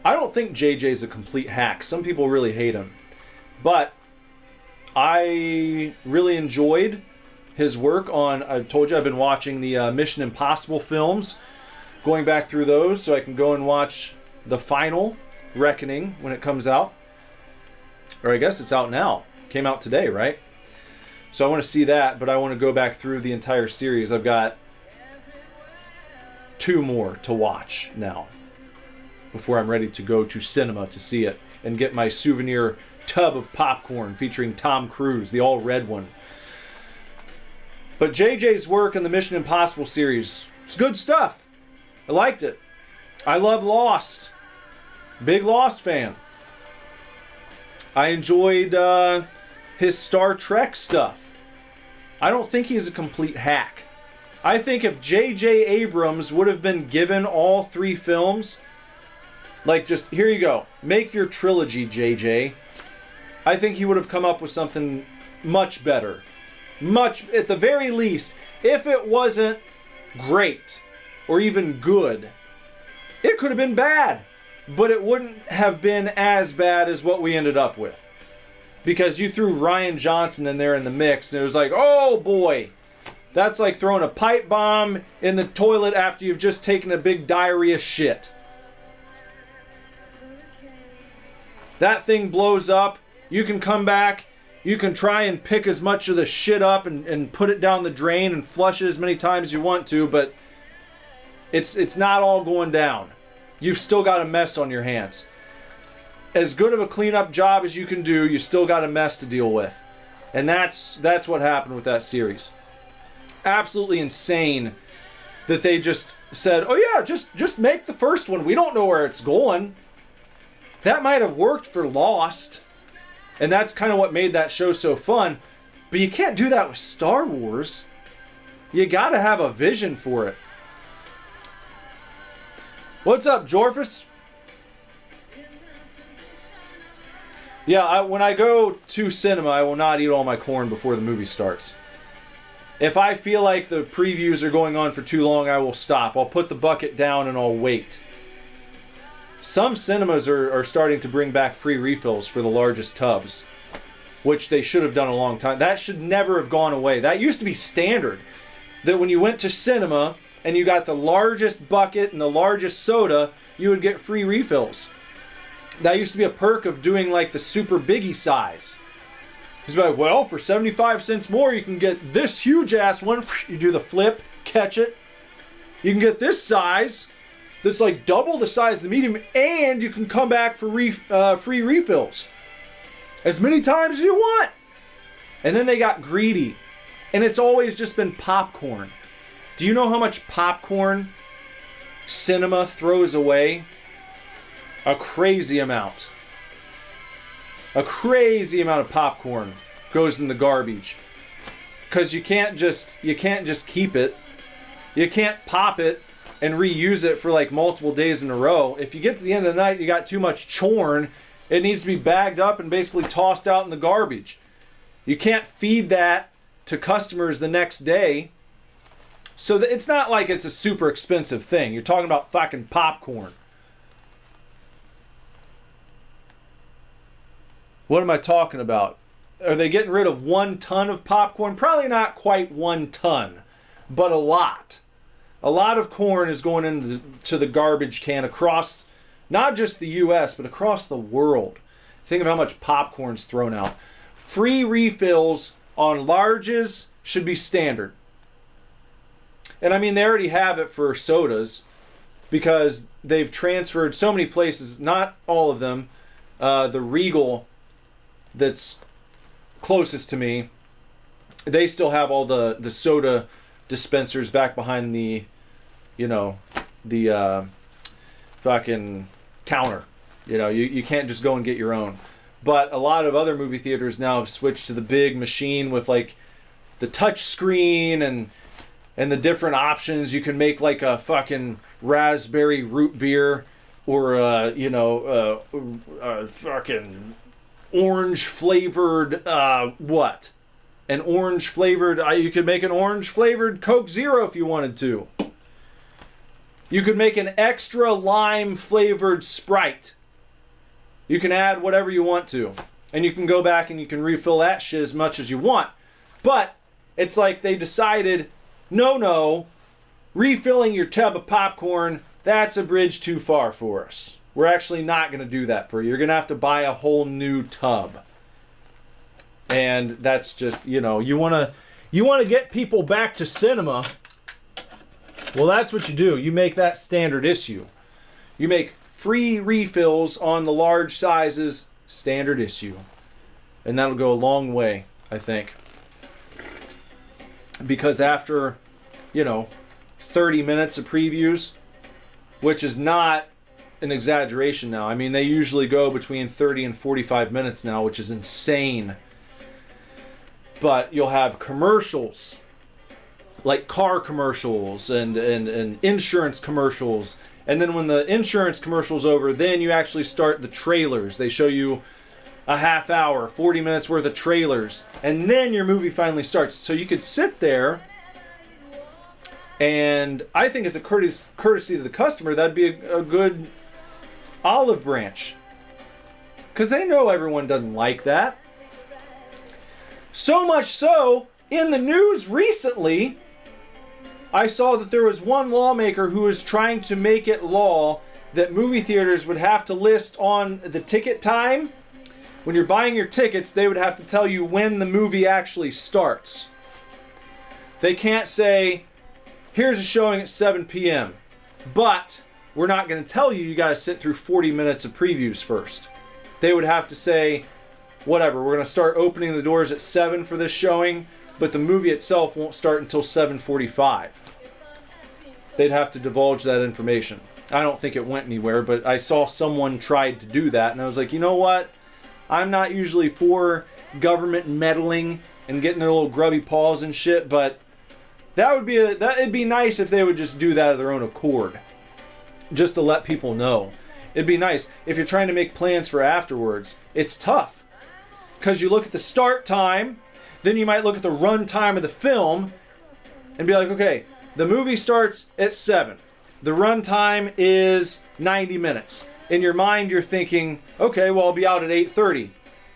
C: don't think JJ's a complete hack. Some people really hate him. But I really enjoyed his work on, I told you I've been watching the Mission Impossible films, going back through those so I can go and watch the final Reckoning when it comes out. Or I guess it's out now. Came out today, right? So I want to see that, but I want to go back through the entire series. I've got 2 more to watch now before I'm ready to go to cinema to see it and get my souvenir tub of popcorn featuring Tom Cruise, the all red one. But JJ's work in the Mission Impossible series, it's good stuff. I liked it. I love Lost. Big Lost fan. I enjoyed his Star Trek stuff. I don't think he's a complete hack. I think if J.J. Abrams would have been given all 3 films, like just, here you go, make your trilogy, J.J., I think he would have come up with something much better. Much, at the very least, if it wasn't great or even good, it could have been bad, but it wouldn't have been as bad as what we ended up with. Because you threw Rian Johnson in there in the mix, and it was like, oh boy, that's like throwing a pipe bomb in the toilet after you've just taken a big diarrhea shit. That thing blows up, you can come back, you can try and pick as much of the shit up and put it down the drain and flush it as many times as you want to, but it's not all going down. You've still got a mess on your hands. As good of a cleanup job as you can do, you still got a mess to deal with. And that's what happened with that series. Absolutely insane that they just said, oh yeah, just make the first one. We don't know where it's going. That might have worked for Lost. And that's kind of what made that show so fun. But you can't do that with Star Wars. You gotta have a vision for it. What's up, Jorfus? Yeah, when I go to cinema, I will not eat all my corn before the movie starts. If I feel like the previews are going on for too long, I will stop. I'll put the bucket down and I'll wait. Some cinemas are starting to bring back free refills for the largest tubs, which they should have done a long time. That should never have gone away. That used to be standard, that when you went to cinema and you got the largest bucket and the largest soda, you would get free refills. That used to be a perk of doing like the super biggie size. He's like, well, for 75 cents more, you can get this huge ass one. You do the flip, catch it. You can get this size that's like double the size of the medium, and you can come back for free refills as many times as you want. And then they got greedy. And it's always just been popcorn. Do you know how much popcorn cinema throws away? A crazy amount. A crazy amount of popcorn goes in the garbage. Because you can't just keep it. You can't pop it and reuse it for like multiple days in a row. If you get to the end of the night, you got too much chorn, it needs to be bagged up and basically tossed out in the garbage. You can't feed that to customers the next day. So it's not like it's a super expensive thing. You're talking about fucking popcorn. What am I talking about? Are they getting rid of 1 ton of popcorn? Probably not quite 1 ton, but a lot. A lot of corn is going into the garbage can across not just the US, but across the world. Think of how much popcorn's thrown out. Free refills on larges should be standard. And I mean, they already have it for sodas because they've transferred so many places, not all of them. The Regal that's closest to me, they still have all the soda dispensers back behind the, the fucking counter. You can't just go and get your own. But a lot of other movie theaters now have switched to the big machine with like the touch screen and the different options. You can make like a fucking raspberry root beer or a fucking orange flavored what? An orange flavored, you could make an orange flavored Coke Zero if you wanted to. You could make an extra lime flavored Sprite. You can add whatever you want to. And you can go back and you can refill that shit as much as you want. But it's like they decided, no, refilling your tub of popcorn, that's a bridge too far for us. We're actually not going to do that for you. You're going to have to buy a whole new tub. And that's just, you want to get people back to cinema. Well, that's what you do. You make that standard issue. You make free refills on the large sizes standard issue. And that'll go a long way, I think. Because after, 30 minutes of previews, which is not an exaggeration now. I mean, they usually go between 30 and 45 minutes now, which is insane. But you'll have commercials, like car commercials and insurance commercials. And then when the insurance commercial's over, then you actually start the trailers. They show you a half hour, 40 minutes worth of trailers. And then your movie finally starts. So you could sit there, and I think as a courtesy to the customer, that'd be a good olive branch. Because they know everyone doesn't like that. So much so, in the news recently, I saw that there was one lawmaker who was trying to make it law that movie theaters would have to list on the ticket time. When you're buying your tickets, they would have to tell you when the movie actually starts. They can't say, here's a showing at 7 p.m., but we're not going to tell you got to sit through 40 minutes of previews first. They would have to say, whatever, we're going to start opening the doors at 7 for this showing, but the movie itself won't start until 7:45. They'd have to divulge that information. I don't think it went anywhere, but I saw someone tried to do that, and I was like, you know what? I'm not usually for government meddling and getting their little grubby paws and shit, but it'd be nice if they would just do that of their own accord. Just to let people know. It'd be nice. If you're trying to make plans for afterwards, it's tough. Because you look at the start time, then you might look at the run time of the film, and be like, okay, the movie starts at 7. The run time is 90 minutes. In your mind, you're thinking, okay, well, I'll be out at 8:30.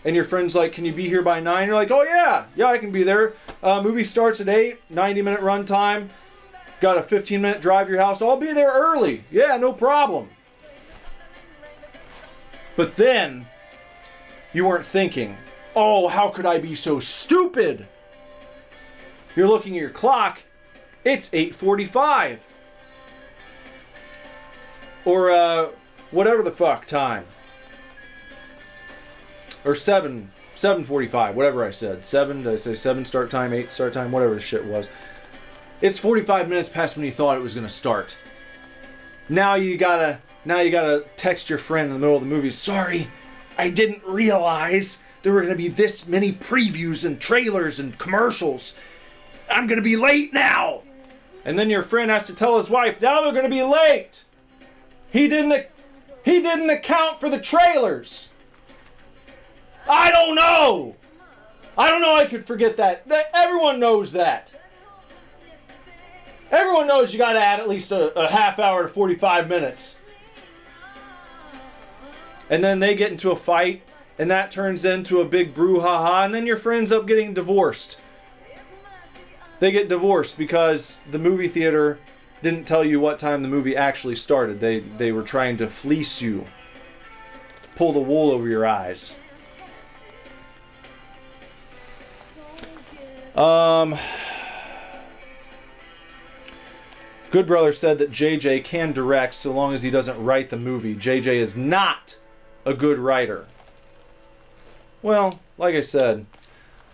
C: And your friend's like, can you be here by 9? You're like, oh, yeah, I can be there. Movie starts at 8, 90-minute run time. Got a 15-minute drive to your house. I'll be there early. Yeah, no problem. But then, you weren't thinking, oh, how could I be so stupid? You're looking at your clock. It's 8:45. Or, whatever the fuck time. Or 7. 7:45, whatever I said. 7, did I say 7 start time, 8 start time, whatever the shit was. It's 45 minutes past when you thought it was going to start. Now you gotta text your friend in the middle of the movie, sorry, I didn't realize there were going to be this many previews and trailers and commercials. I'm going to be late now. And then your friend has to tell his wife, now they're going to be late. He didn't account for the trailers. I don't know. I could forget that. Everyone knows that. Everyone knows you got to add at least a half hour to 45 minutes. And then they get into a fight, and that turns into a big brouhaha, and then your friends up getting divorced. They get divorced because the movie theater didn't tell you what time the movie actually started. They were trying to fleece you. Pull the wool over your eyes. Good Brother said that JJ can direct so long as he doesn't write the movie. JJ is not a good writer. Well, like I said,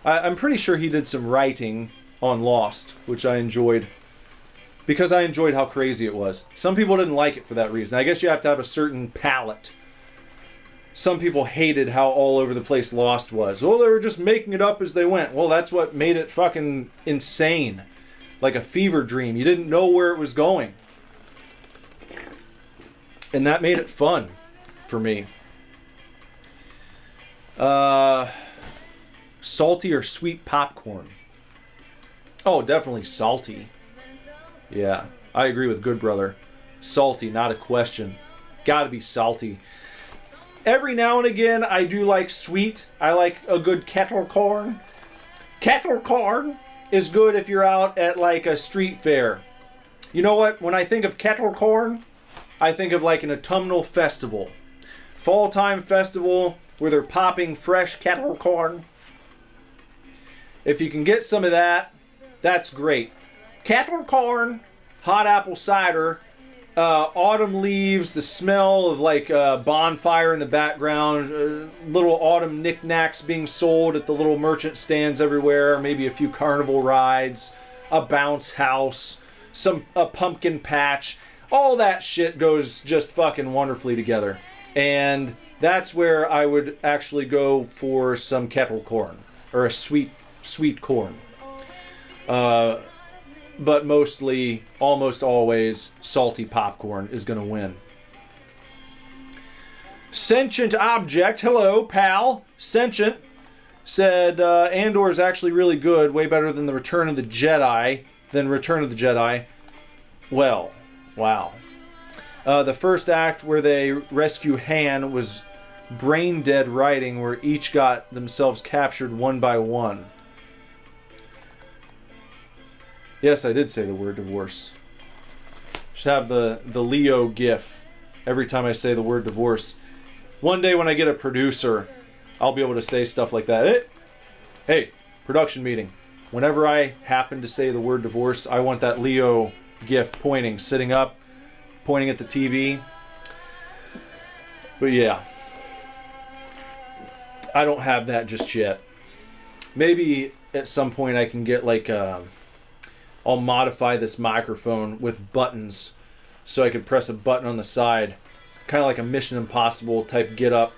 C: I'm pretty sure he did some writing on Lost, which I enjoyed. Because I enjoyed how crazy it was. Some people didn't like it for that reason. I guess you have to have a certain palate. Some people hated how all over the place Lost was. Oh, they were just making it up as they went. Well, that's what made it fucking insane. Like a fever dream. You didn't know where it was going. And that made it fun for me. Salty or sweet popcorn? Oh, definitely salty. Yeah, I agree with Good Brother. Salty, not a question. Gotta be salty. Every now and again, I do like sweet. I like a good kettle corn. Kettle corn is good if you're out at like a street fair. You know what? When I think of kettle corn, I think of like an autumnal festival. Fall time festival where they're popping fresh kettle corn. If you can get some of that, that's great. Kettle corn, hot apple cider, autumn leaves, the smell of like a bonfire in the background, little autumn knickknacks being sold at the little merchant stands everywhere, maybe a few carnival rides, a bounce house, a pumpkin patch. All that shit goes just fucking wonderfully together. And that's where I would actually go for some kettle corn, or a sweet corn. But mostly, almost always, salty popcorn is going to win. Sentient Object, hello, pal. Sentient said Andor is actually really good, way better than Return of the Jedi. Well, wow. The first act where they rescue Han was brain dead writing, where each got themselves captured one by one. Yes, I did say the word divorce. Should have the Leo gif every time I say the word divorce. One day when I get a producer, I'll be able to say stuff like that. Hey, production meeting. Whenever I happen to say the word divorce, I want that Leo gif pointing, sitting up, pointing at the TV. But yeah, I don't have that just yet. Maybe at some point I can get like I'll modify this microphone with buttons so I could press a button on the side. Kind of like a Mission Impossible type get up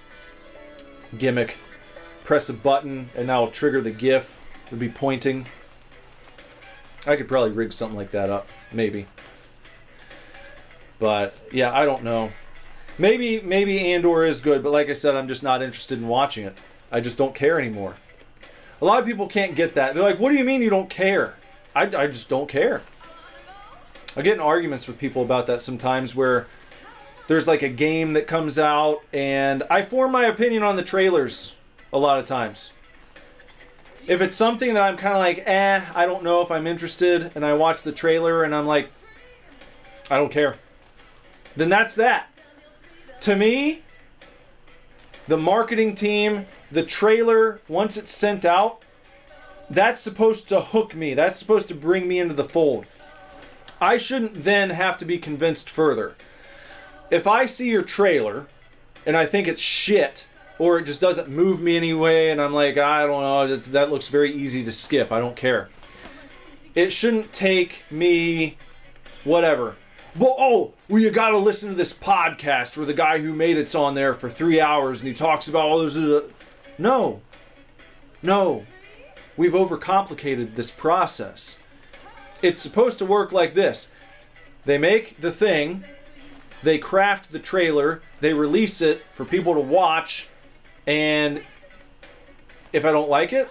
C: gimmick. Press a button and now it'll trigger the GIF. It'll be pointing. I could probably rig something like that up. Maybe. But yeah, I don't know. Maybe Andor is good, but like I said, I'm just not interested in watching it. I just don't care anymore. A lot of people can't get that. They're like, what do you mean you don't care? I just don't care. I get in arguments with people about that sometimes, where there's like a game that comes out and I form my opinion on the trailers a lot of times. If it's something that I'm kind of like, I don't know if I'm interested, and I watch the trailer and I'm like, I don't care, then that's that. To me, the marketing team, the trailer, once it's sent out, that's supposed to hook me. That's supposed to bring me into the fold. I shouldn't then have to be convinced further. If I see your trailer and I think it's shit, or it just doesn't move me anyway, and I'm like, I don't know, that looks very easy to skip. I don't care. It shouldn't take me, whatever. Well, you gotta listen to this podcast where the guy who made it's on there for 3 hours and he talks about all those. No. We've overcomplicated this process. It's supposed to work like this. They make the thing, they craft the trailer, they release it for people to watch, and if I don't like it,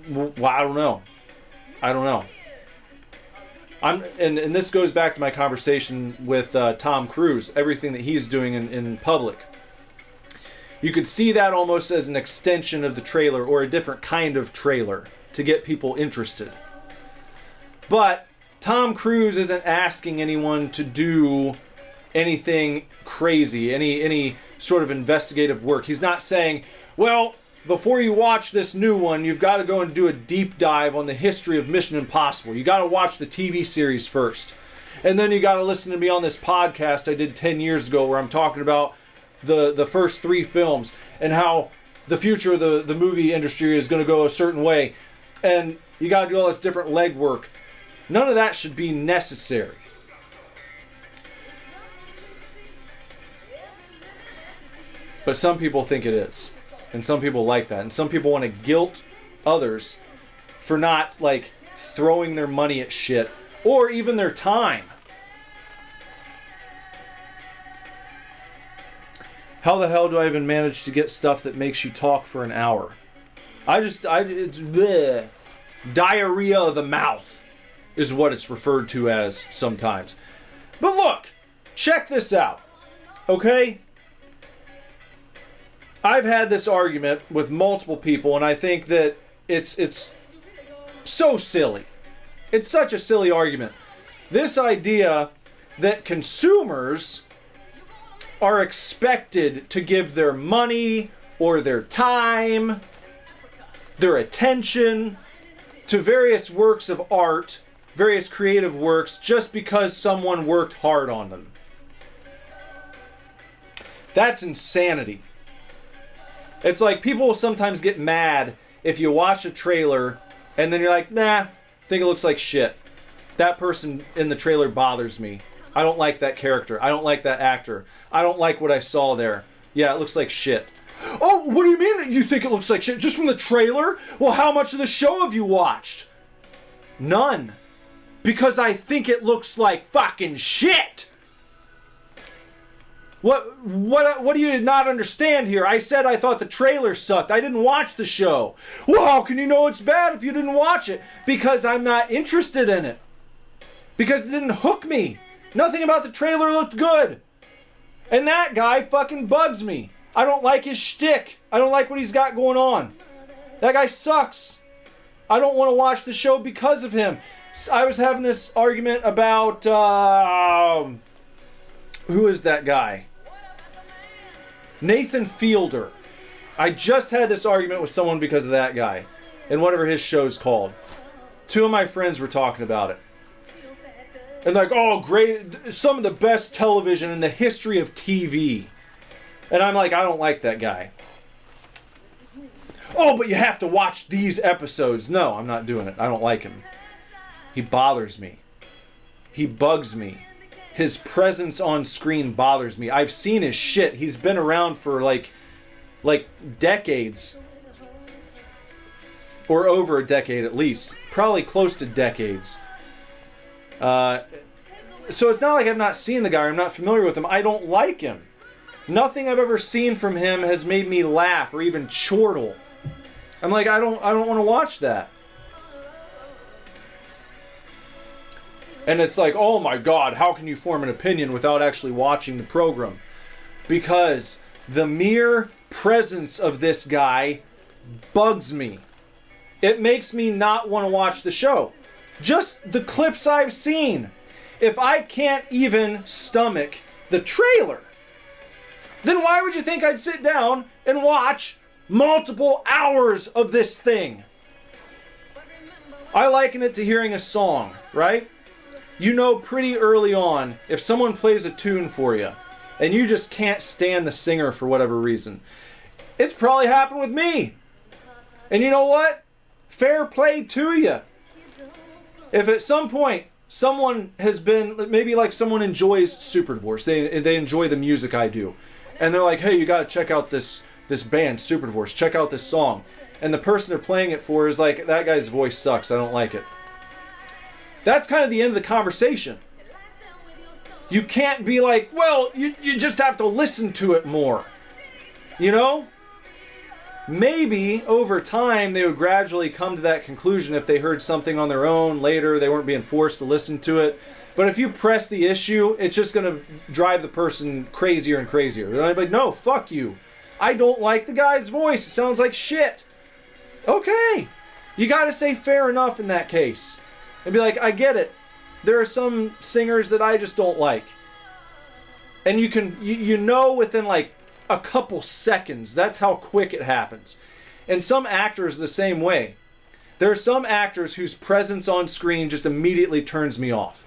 C: well, I don't know. And this goes back to my conversation with Tom Cruise, everything that he's doing in public. You could see that almost as an extension of the trailer, or a different kind of trailer to get people interested. But Tom Cruise isn't asking anyone to do anything crazy, any sort of investigative work. He's not saying, well, before you watch this new one, you've got to go and do a deep dive on the history of Mission Impossible. You got to watch the TV series first. And then you got to listen to me on this podcast I did 10 years ago where I'm talking about the first 3 films and how the future of the movie industry is going to go a certain way. And you got to do all this different legwork. None of that should be necessary. But some people think it is. And some people like that. And some people want to guilt others for not, like, throwing their money at shit. Or even their time. How the hell do I even manage to get stuff that makes you talk for an hour? It's bleh. Diarrhea of the mouth is what it's referred to as sometimes. But look, check this out. Okay? I've had this argument with multiple people, and I think that it's so silly. It's such a silly argument. This idea that consumers are expected to give their money or their time, their attention to various works of art, various creative works, just because someone worked hard on them. That's insanity. It's like people will sometimes get mad if you watch a trailer and then you're like, nah, think it looks like shit. That person in the trailer bothers me. I don't like that character. I don't like that actor. I don't like what I saw there. Yeah, it looks like shit. Oh, what do you mean you think it looks like shit? Just from the trailer? Well, how much of the show have you watched? None. Because I think it looks like fucking shit. What do you not understand here? I said I thought the trailer sucked. I didn't watch the show. Well, how can you know it's bad if you didn't watch it? Because I'm not interested in it. Because it didn't hook me. Nothing about the trailer looked good. And that guy fucking bugs me. I don't like his shtick. I don't like what he's got going on. That guy sucks. I don't want to watch the show because of him. I was having this argument about... who is that guy? Nathan Fielder. I just had this argument with someone because of that guy. And whatever his show's called. 2 of my friends were talking about it. And like, oh, great, some of the best television in the history of TV. And I'm like, I don't like that guy. Oh, but you have to watch these episodes. No, I'm not doing it. I don't like him. He bothers me. He bugs me. His presence on screen bothers me. I've seen his shit. He's been around for like decades. Or over a decade at least. Probably close to decades. So it's not like I've not seen the guy, or I'm not familiar with him. I don't like him. Nothing I've ever seen from him has made me laugh or even chortle. I'm like, I don't want to watch that. And it's like, oh my God, how can you form an opinion without actually watching the program? Because the mere presence of this guy bugs me. It makes me not want to watch the show. Just the clips I've seen. If I can't even stomach the trailer, then why would you think I'd sit down and watch multiple hours of this thing? I liken it to hearing a song, right? You know pretty early on, if someone plays a tune for you, and you just can't stand the singer for whatever reason. It's probably happened with me. And you know what? Fair play to you. If at some point someone has been, maybe like someone enjoys Superdivorce, they enjoy the music I do, and they're like, hey, you gotta check out this band, Superdivorce, check out this song. And the person they're playing it for is like, that guy's voice sucks, I don't like it. That's kind of the end of the conversation. You can't be like, well, you just have to listen to it more. You know? Maybe over time they would gradually come to that conclusion if they heard something on their own later, they weren't being forced to listen to it. But if you press the issue, it's just going to drive the person crazier and crazier. They're like, no, fuck you. I don't like the guy's voice. It sounds like shit. Okay. You got to say fair enough in that case. And be like, I get it. There are some singers that I just don't like. And you know within like a couple seconds. That's how quick it happens. And some actors the same way. There are some actors whose presence on screen just immediately turns me off.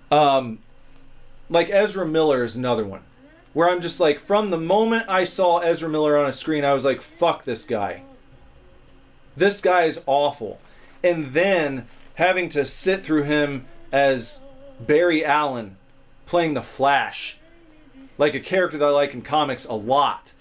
C: Like Ezra Miller is another one. Where I'm just like, from the moment I saw Ezra Miller on a screen, I was like, fuck this guy. This guy is awful. And then having to sit through him as Barry Allen playing the Flash, like a character that I like in comics a lot.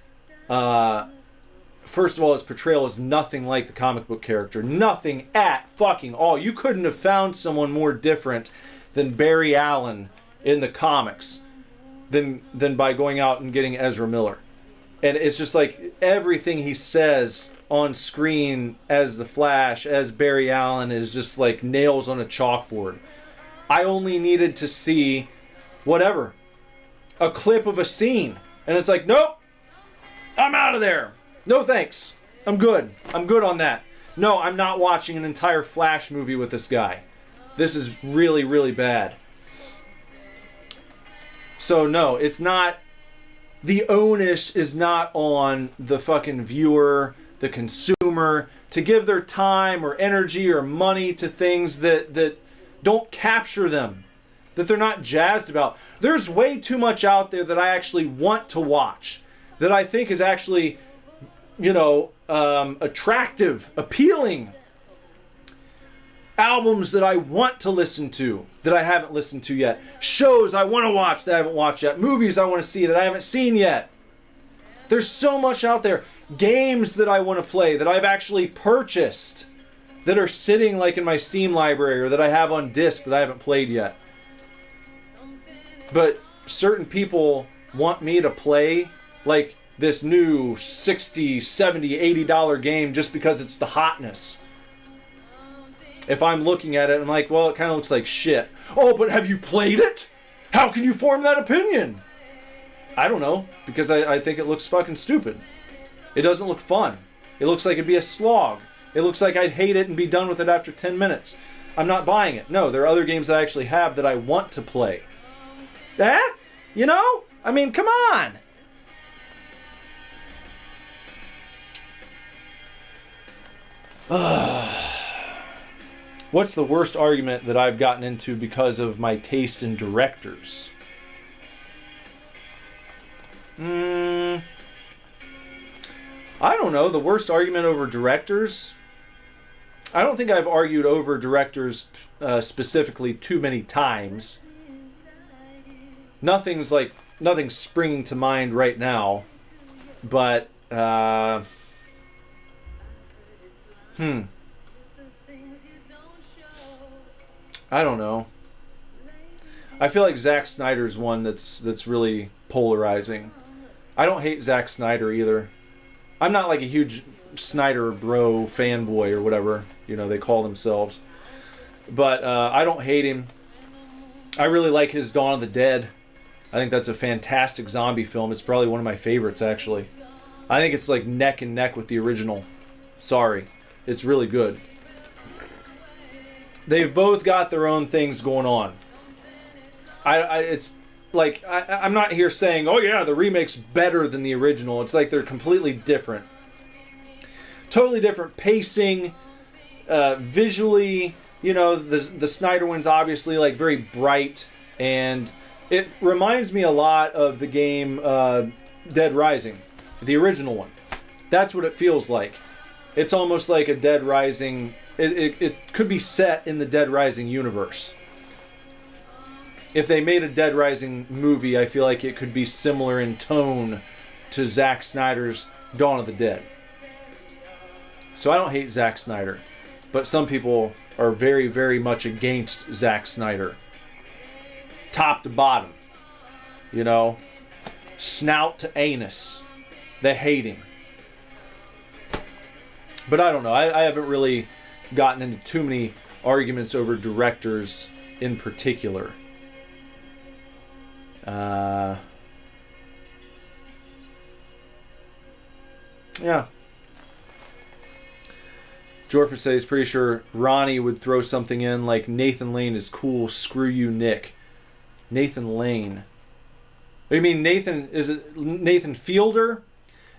C: First of all, his portrayal is nothing like the comic book character. Nothing at fucking all. You couldn't have found someone more different than Barry Allen in the comics than by going out and getting Ezra Miller. And it's just like everything he says on screen as the Flash, as Barry Allen, is just like nails on a chalkboard. I only needed to see whatever, a clip of a scene, and it's like, nope, I'm out of there. No thanks. I'm good on that. No, I'm not watching an entire Flash movie with this guy. This is really, really bad. So no, it's not, the onus is not on the fucking viewer, the consumer, to give their time or energy or money to things that don't capture them, that they're not jazzed about. There's way too much out there that I actually want to watch, that I think is actually, attractive, appealing. Albums that I want to listen to that I haven't listened to yet. Shows I want to watch that I haven't watched yet. Movies I want to see that I haven't seen yet. There's so much out there. Games that I want to play that I've actually purchased that are sitting like in my Steam library or that I have on disc that I haven't played yet. But certain people want me to play like this new $60, $70, $80 game just because it's the hotness. If I'm looking at it, I'm like, well, it kind of looks like shit. Oh, but have you played it? How can you form that opinion? I don't know, because I think it looks fucking stupid. It doesn't look fun. It looks like it'd be a slog. It looks like I'd hate it and be done with it after 10 minutes. I'm not buying it. No, there are other games that I actually have that I want to play. You know? I mean, come on! What's the worst argument that I've gotten into because of my taste in directors? I don't know. The worst argument over directors? I don't think I've argued over directors specifically too many times. Nothing's springing to mind right now. But, I don't know. I feel like Zack Snyder's one that's really polarizing. I don't hate Zack Snyder either. I'm not like a huge Snyder bro fanboy or whatever, they call themselves. But I don't hate him. I really like his Dawn of the Dead. I think that's a fantastic zombie film. It's probably one of my favorites, actually. I think it's like neck and neck with the original. Sorry. It's really good. They've both got their own things going on. It's like, I'm not here saying, oh yeah, the remake's better than the original. It's like they're completely different. Totally different pacing, visually, the Snyder one's obviously like very bright, And it reminds me a lot of the game Dead Rising, the original one. That's what it feels like. It's almost like a Dead Rising. It could be set in the Dead Rising universe. If they made a Dead Rising movie, I feel like it could be similar in tone to Zack Snyder's Dawn of the Dead. So I don't hate Zack Snyder, but some people are very, very much against Zack Snyder. Top to bottom. You know? Snout to anus. They hate him. But I don't know. I haven't really gotten into too many arguments over directors in particular. Yeah. Jorfa says he's pretty sure Ronnie would throw something in like Nathan Lane is cool, screw you, Nick. Nathan Lane. You mean Nathan, is it Nathan Fielder?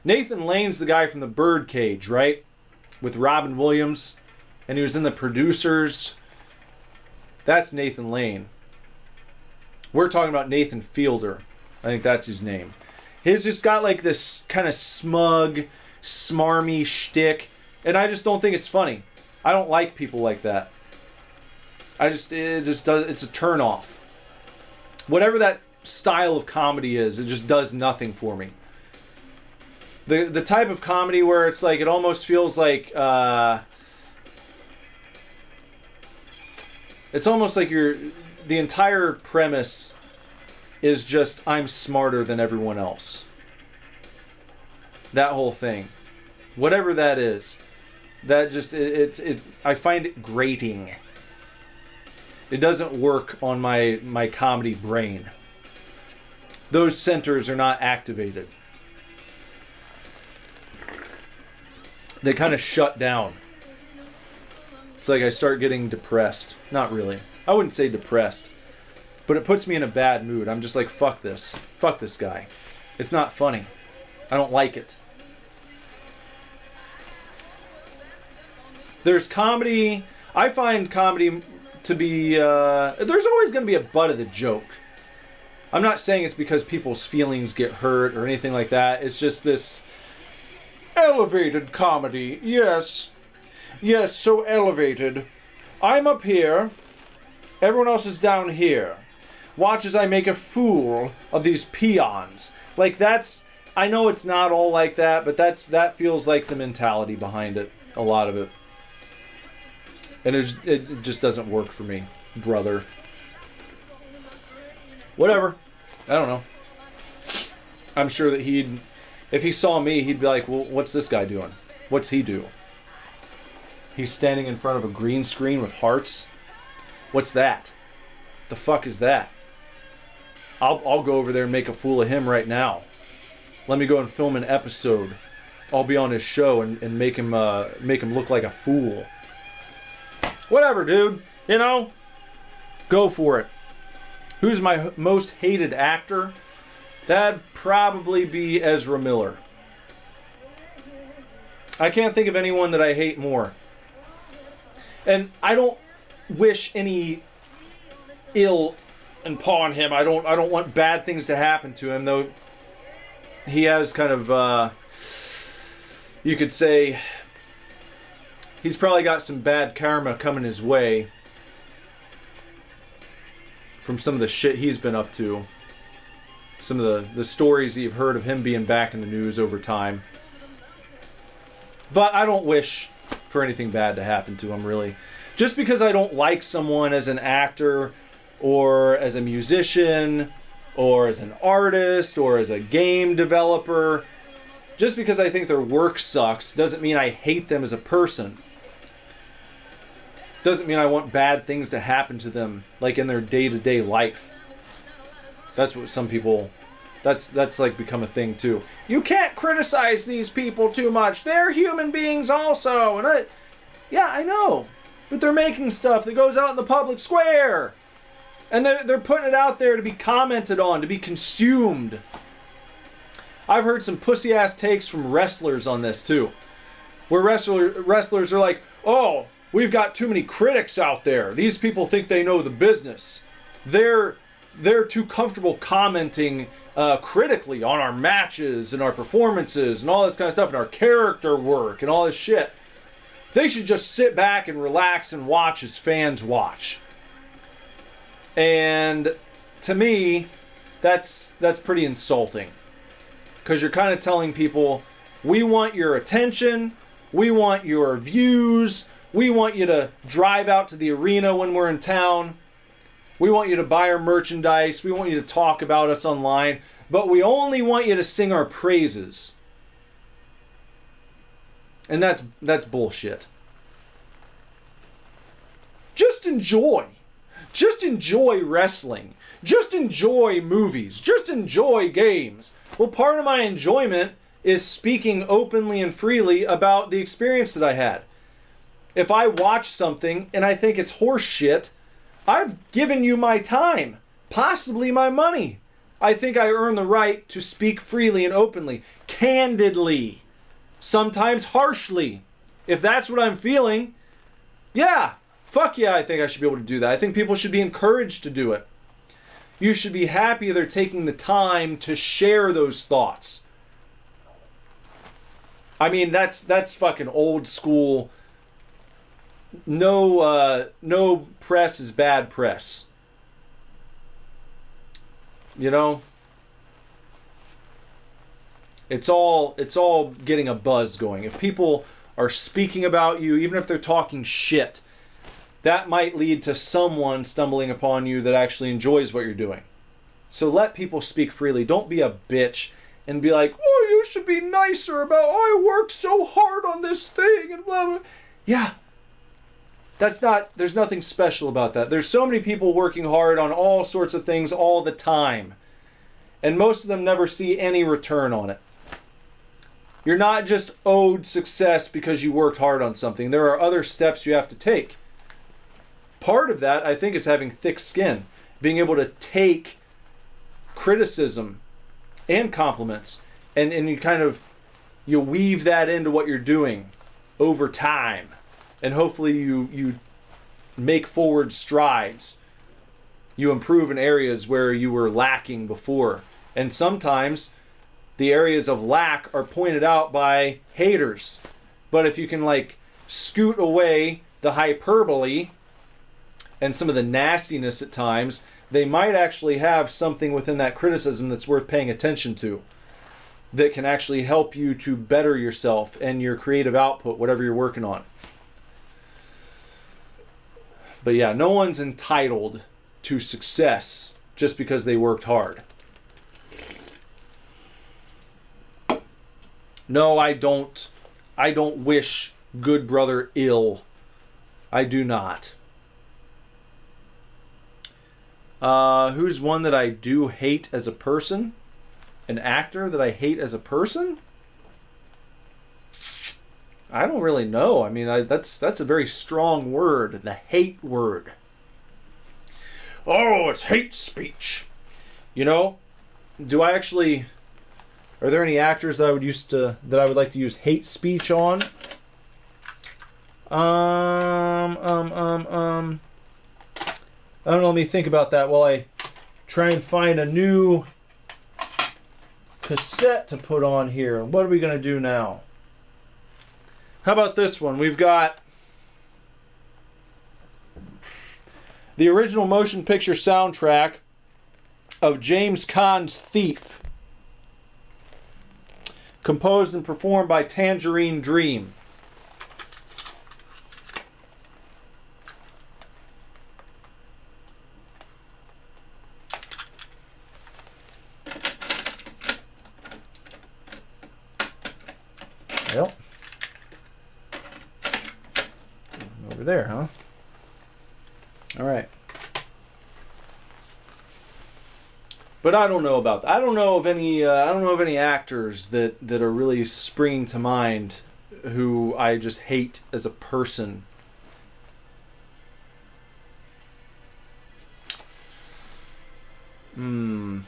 C: Nathan Lane's the guy from the Birdcage, right? With Robin Williams. And he was in The Producers. That's Nathan Lane. We're talking about Nathan Fielder. I think that's his name. He's just got like this kind of smug, smarmy shtick. And I just don't think it's funny. I don't like people like that. It's a turnoff. Whatever that style of comedy is, it just does nothing for me. The type of comedy where it's like, it almost feels like, it's almost like the entire premise is just, I'm smarter than everyone else. That whole thing. Whatever that is. That just, I find it grating. It doesn't work on my comedy brain. Those centers are not activated. They kind of shut down. It's like I start getting depressed. Not really. I wouldn't say depressed. But it puts me in a bad mood. I'm just like, fuck this. Fuck this guy. It's not funny. I don't like it. There's comedy. I find comedy to be... there's always going to be a butt of the joke. I'm not saying it's because people's feelings get hurt or anything like that. It's just this elevated comedy. Yes. Yes, so elevated. I'm up here. Everyone else is down here. Watch as I make a fool of these peons. Like, that's... I know it's not all like that, but that feels like the mentality behind it. A lot of it. And it just doesn't work for me, brother. Whatever. I don't know. I'm sure that if he saw me, he'd be like, well, what's this guy doing? What's he do? He's standing in front of a green screen with hearts? What's that? The fuck is that? I'll go over there and make a fool of him right now. Let me go and film an episode. I'll be on his show and make him look like a fool. Whatever, dude. You know? Go for it. Who's my most hated actor? That'd probably be Ezra Miller. I can't think of anyone that I hate more. And I don't wish any ill upon him. I don't want bad things to happen to him, though he has kind of, you could say, he's probably got some bad karma coming his way from some of the shit he's been up to. Some of the stories that you've heard of him being back in the news over time. But I don't wish for anything bad to happen to him, really. Just because I don't like someone as an actor, or as a musician, or as an artist, or as a game developer, just because I think their work sucks doesn't mean I hate them as a person. Doesn't mean I want bad things to happen to them, like in their day-to-day life. That's what some people... That's like become a thing too. You can't criticize these people too much. They're human beings also. And yeah, I know. But they're making stuff that goes out in the public square. And they're putting it out there to be commented on, to be consumed. I've heard some pussy-ass takes from wrestlers on this too. Where wrestlers are like, oh, we've got too many critics out there. These people think they know the business. They're they're too comfortable commenting critically on our matches and our performances and all this kind of stuff and our character work and all this shit. They should just sit back and relax and watch as fans watch. And to me, that's pretty insulting. Because you're kind of telling people, we want your attention, we want your views, we want you to drive out to the arena when we're in town, we want you to buy our merchandise, we want you to talk about us online, but we only want you to sing our praises. And that's bullshit. Just enjoy. Just enjoy wrestling. Just enjoy movies. Just enjoy games. Well, part of my enjoyment is speaking openly and freely about the experience that I had. If I watch something and I think it's horse shit, I've given you my time, possibly my money. I think I earn the right to speak freely and openly, candidly, sometimes harshly. If that's what I'm feeling, yeah, fuck yeah, I think I should be able to do that. I think people should be encouraged to do it. You should be happy they're taking the time to share those thoughts. I mean, that's fucking old school. No press is bad press. You know? It's all getting a buzz going. If people are speaking about you, even if they're talking shit, that might lead to someone stumbling upon you that actually enjoys what you're doing. So let people speak freely. Don't be a bitch and be like, oh, you should be nicer about, oh, I worked so hard on this thing and blah, blah. Yeah. There's nothing special about that. There's so many people working hard on all sorts of things all the time. And most of them never see any return on it. You're not just owed success because you worked hard on something. There are other steps you have to take. Part of that, I think, is having thick skin. Being able to take criticism and compliments and you weave that into what you're doing over time. And hopefully you make forward strides. You improve in areas where you were lacking before. And sometimes the areas of lack are pointed out by haters. But if you can scoot away the hyperbole and some of the nastiness at times, they might actually have something within that criticism that's worth paying attention to, that can actually help you to better yourself and your creative output, whatever you're working on. But yeah, no one's entitled to success just because they worked hard. No, I don't wish good brother ill. I do not. Who's one that I do hate as a person? An actor that I hate as a person? I don't really know. I mean, that's a very strong word, the hate word. Oh, it's hate speech. You know, are there any actors that I would like to use hate speech on? I don't know, let me think about that while I try and find a new cassette to put on here. What are we going to do now? How about this one? We've got the original motion picture soundtrack of James Caan's Thief, composed and performed by Tangerine Dream. Well, over there, huh? All right. But I don't know about that. I don't know of any actors that are really springing to mind who I just hate as a person. I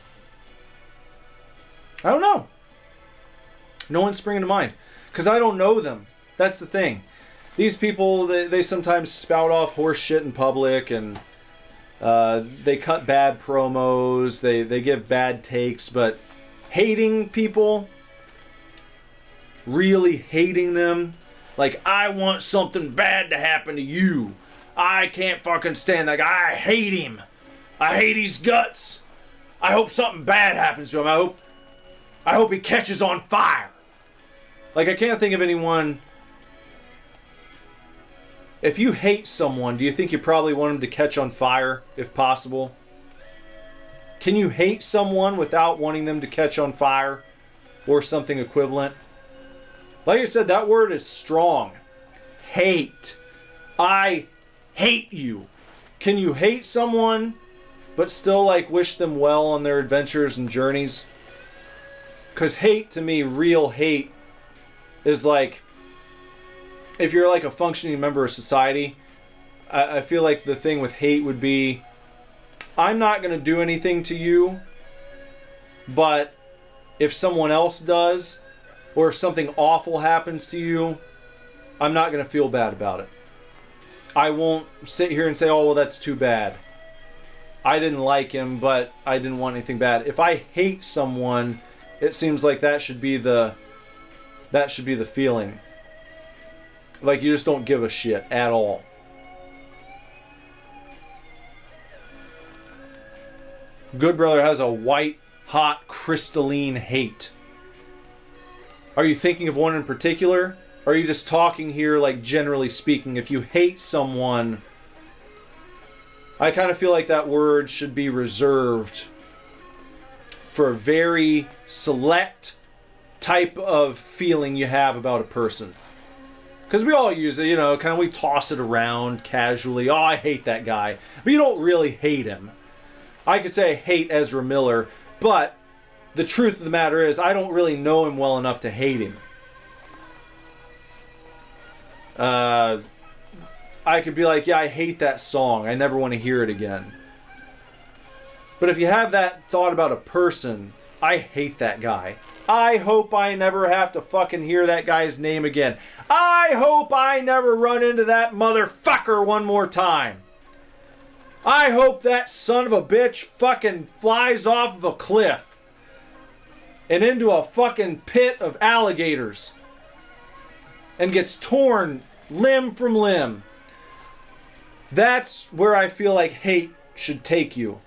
C: don't know. No one's springing to mind. Because I don't know them. That's the thing. These people, they sometimes spout off horse shit in public and They cut bad promos. They give bad takes, but hating people, really hating them, like, I want something bad to happen to you. I can't fucking stand that guy. I hate him. I hate his guts. I hope something bad happens to him. I hope he catches on fire. Like, I can't think of anyone. If you hate someone, do you think you probably want him to catch on fire, if possible? Can you hate someone without wanting them to catch on fire? Or something equivalent? Like I said, that word is strong. Hate. I hate you. Can you hate someone, but still, like, wish them well on their adventures and journeys? Because hate, to me, real hate, is like, if you're like a functioning member of society, I feel like the thing with hate would be, I'm not going to do anything to you, but if someone else does, or if something awful happens to you, I'm not going to feel bad about it. I won't sit here and say, oh, well, that's too bad. I didn't like him, but I didn't want anything bad. If I hate someone, it seems like that should be the feeling. Like, you just don't give a shit at all. Good Brother has a white, hot, crystalline hate. Are you thinking of one in particular? Or are you just talking here, like, generally speaking? If you hate someone, I kind of feel like that word should be reserved for a very select type of feeling you have about a person. Because we all use it, kind of we toss it around casually. Oh, I hate that guy. But you don't really hate him. I could say I hate Ezra Miller, but the truth of the matter is I don't really know him well enough to hate him. I could be like, yeah, I hate that song. I never want to hear it again. But if you have that thought about a person, I hate that guy. I hope I never have to fucking hear that guy's name again. I hope I never run into that motherfucker one more time. I hope that son of a bitch fucking flies off of a cliff and into a fucking pit of alligators and gets torn limb from limb. That's where I feel like hate should take you.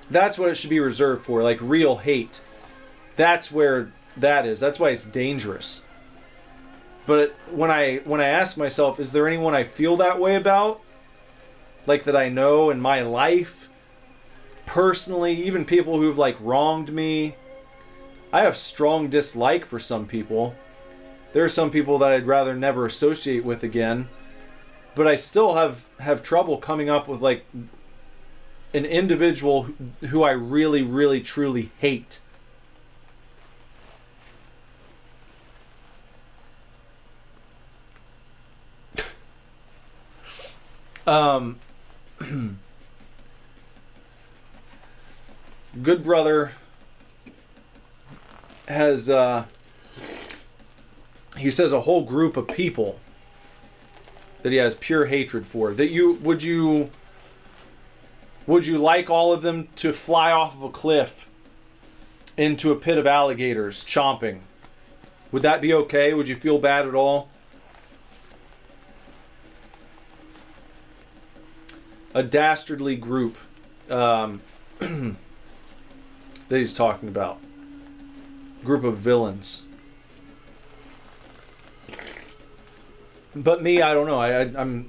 C: That's what it should be reserved for, like real hate. That's where that is. That's why it's dangerous. But when I ask myself, is there anyone I feel that way about? Like that I know in my life? Personally, even people who've like wronged me. I have strong dislike for some people. There are some people that I'd rather never associate with again. But I still have trouble coming up with like an individual who I really, really, truly hate. Good Brother has he says a whole group of people that he has pure hatred for. That would you like all of them to fly off of a cliff into a pit of alligators chomping? Would that be okay? Would you feel bad at all? A dastardly group that he's talking about. Group of villains. But me, I don't know. I'm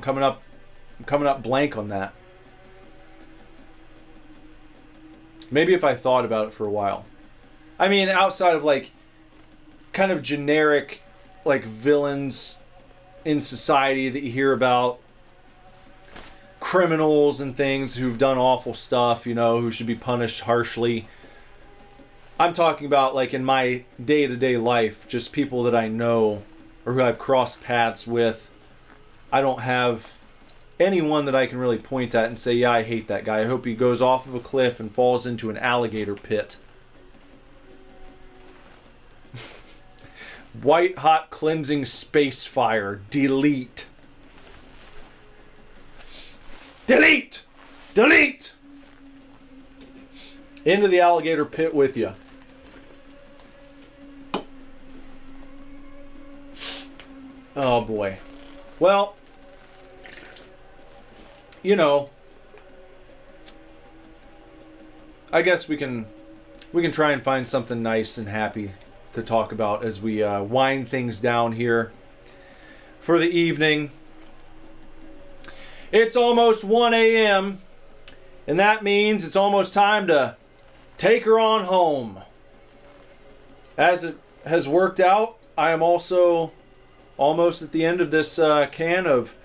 C: coming up blank on that. Maybe if I thought about it for a while. I mean, outside of like kind of generic like villains in society that you hear about, criminals and things who've done awful stuff, who should be punished harshly. I'm talking about like in my day-to-day life, just people that I know or who I've crossed paths with. I don't have anyone that I can really point at and say, yeah, I hate that guy. I hope he goes off of a cliff and falls into an alligator pit. White hot cleansing space fire. Delete. Delete! Delete! Into the alligator pit with you. Oh boy. Well, you know, I guess we can try and find something nice and happy to talk about as we wind things down here for the evening. It's almost 1 a.m. and that means it's almost time to take her on home. As it has worked out, I am also almost at the end of this can of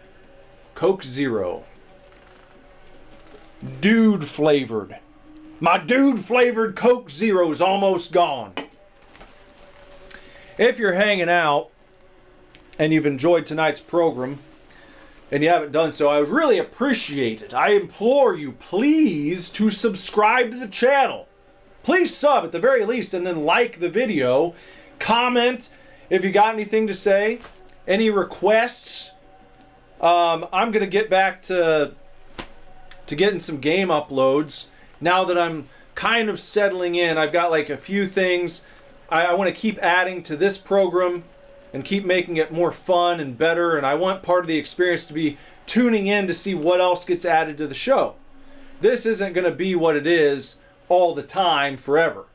C: Coke Zero. Dude flavored. My dude flavored Coke Zero's almost gone. If you're hanging out and you've enjoyed tonight's program and you haven't done so, I would really appreciate it. I implore you, please, to subscribe to the channel. Please sub at the very least and then like the video. Comment if you got anything to say. Any requests? I'm going to get back to getting some game uploads. Now that I'm kind of settling in, I've got like a few things. I want to keep adding to this program and keep making it more fun and better. And I want part of the experience to be tuning in to see what else gets added to the show. This isn't going to be what it is all the time forever.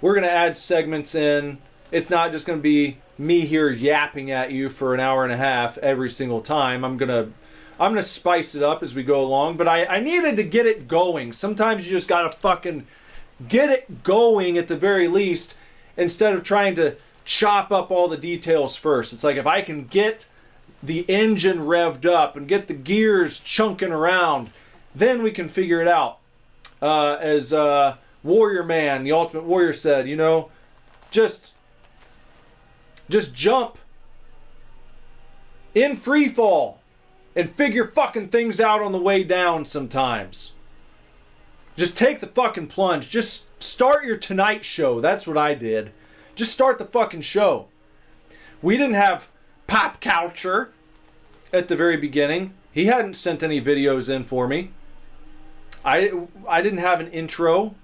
C: We're going to add segments in. It's not just going to be me here yapping at you for an hour and a half every single time. I'm gonna spice it up as we go along, but I needed to get it going. Sometimes you just gotta fucking get it going at the very least, instead of trying to chop up all the details first. It's like, if I can get the engine revved up and get the gears chunking around, then we can figure it out. As Warrior Man, the Ultimate Warrior, said, you know, just jump in free fall and figure fucking things out on the way down sometimes. Just take the fucking plunge. Just start your Tonight show. That's what I did. Just start the fucking show. We didn't have Pop Culture at the very beginning. He hadn't sent any videos in for me. I didn't have an intro.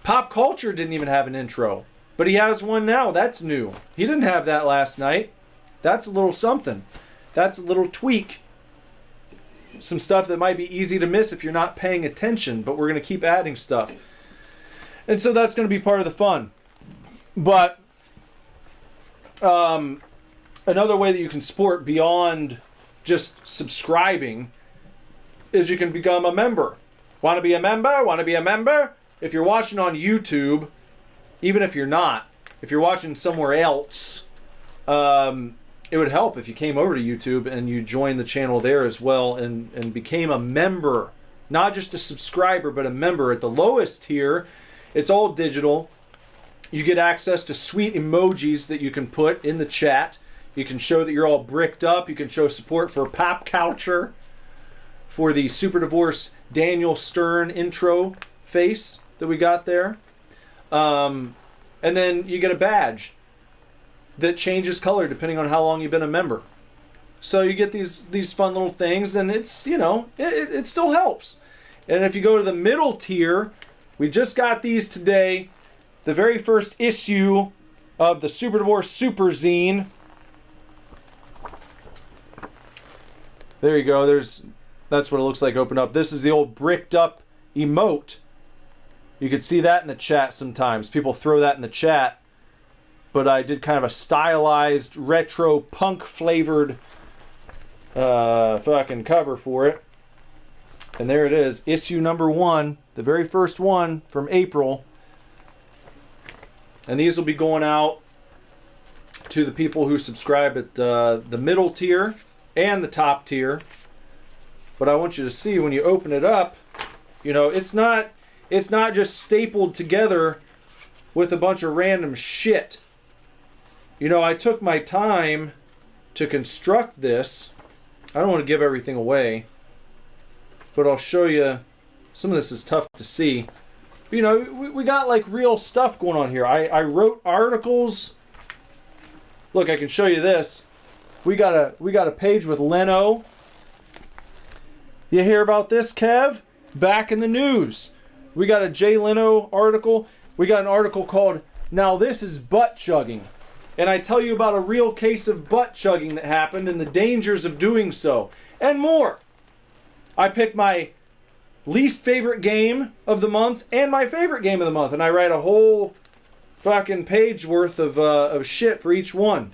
C: Pop Culture didn't even have an intro. But he has one now. That's new. He didn't have that last night. That's a little something. That's a little tweak. Some stuff that might be easy to miss if you're not paying attention, but we're going to keep adding stuff. And so that's going to be part of the fun. But another way that you can support beyond just subscribing is you can become a member. Want to be a member? Want to be a member? If you're watching on YouTube, even if you're not, if you're watching somewhere else, it would help if you came over to YouTube and you joined the channel there as well and became a member. Not just a subscriber, but a member. At the lowest tier, it's all digital. You get access to sweet emojis that you can put in the chat. You can show that you're all bricked up. You can show support for Pop Culture, for the Superdivorce Daniel Stern intro face that we got there. And then you get a badge that changes color depending on how long you've been a member. So you get these fun little things, and it's, you know, it still helps. And if you go to the middle tier, we just got these today. The very first issue of the Superdivorce Super Zine. There you go. That's what it looks like open up. This is the old bricked up emote. You could see that in the chat sometimes. People throw that in the chat. But I did kind of a stylized, retro, punk-flavored fucking cover for it. And there it is. Issue number 1. The very first one from April. And these will be going out to the people who subscribe at the middle tier and the top tier. But I want you to see when you open it up, you know, it's not just stapled together with a bunch of random shit. You know, I took my time to construct this. I don't want to give everything away, but I'll show you. Some of this is tough to see. But, you know, we got like real stuff going on here. I wrote articles. Look, I can show you this. We got a page with Leno. You hear about this, Kev? Back in the news. We got a Jay Leno article. We got an article called "Now This Is Butt Chugging." And I tell you about a real case of butt chugging that happened and the dangers of doing so. And more. I pick my least favorite game of the month and my favorite game of the month. And I write a whole fucking page worth of shit for each one.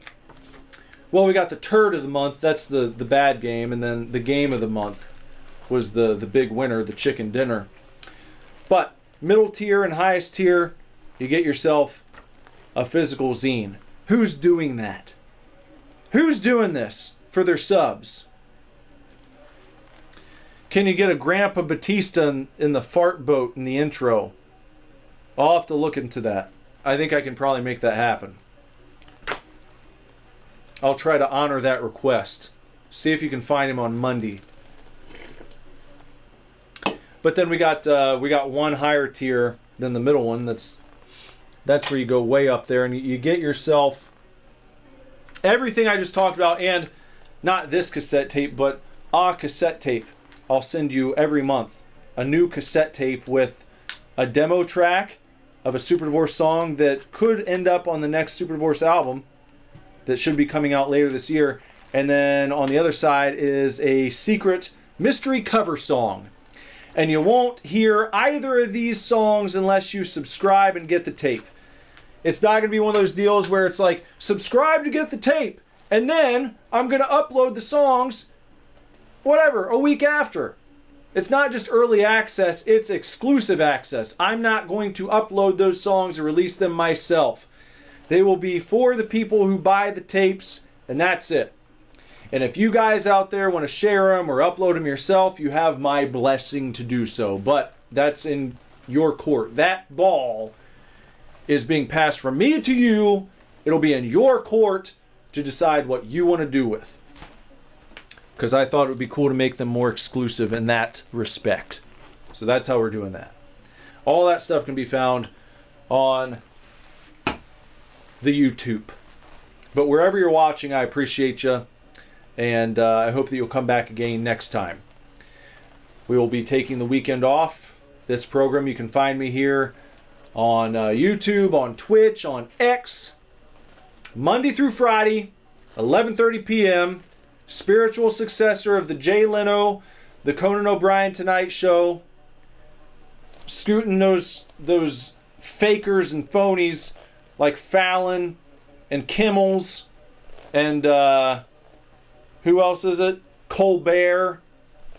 C: Well, we got the turd of the month. That's the bad game. And then the game of the month was the big winner, the chicken dinner. But middle tier and highest tier, you get yourself a physical zine. Who's doing that? Who's doing this for their subs? Can you get a Grandpa Batista in the fart boat in the intro? I'll have to look into that. I think I can probably make that happen. I'll try to honor that request. See if you can find him on Monday. But then we got one higher tier than the middle one. That's where you go way up there, and you get yourself everything I just talked about, and not this cassette tape, but a cassette tape. I'll send you every month a new cassette tape with a demo track of a Superdivorce song that could end up on the next Superdivorce album that should be coming out later this year. And then on the other side is a secret mystery cover song. And you won't hear either of these songs unless you subscribe and get the tape. It's not going to be one of those deals where it's like, subscribe to get the tape, and then I'm going to upload the songs, whatever, a week after. It's not just early access, it's exclusive access. I'm not going to upload those songs and release them myself. They will be for the people who buy the tapes, and that's it. And if you guys out there want to share them or upload them yourself, you have my blessing to do so. But that's in your court. That ball is being passed from me to you. It'll be in your court to decide what you want to do with. Because I thought it would be cool to make them more exclusive in that respect. So that's how we're doing that. All that stuff can be found on the YouTube. But wherever you're watching, I appreciate you. And I hope that you'll come back again next time. We will be taking the weekend off. This program, you can find me here on YouTube, on Twitch, on X, Monday through Friday, 11:30 p.m., spiritual successor of the Jay Leno, the Conan O'Brien Tonight Show, scooting those fakers and phonies like Fallon and Kimmel's and who else is it? Colbert.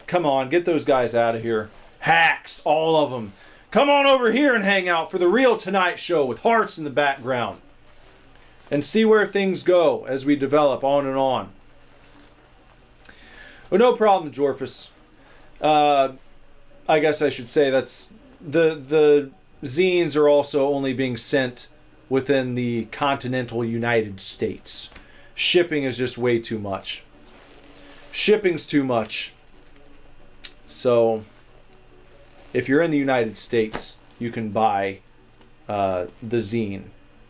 C: Come on, get those guys out of here. Hacks, all of them. Come on over here and hang out for the real Tonight Show with hearts in the background. And see where things go as we develop on and on. Well, no problem, Jorphus. I guess I should say that's the zines are also only being sent within the continental United States. Shipping is just way too much. Shipping's too much. So, if you're in the United States, you can buy the zine.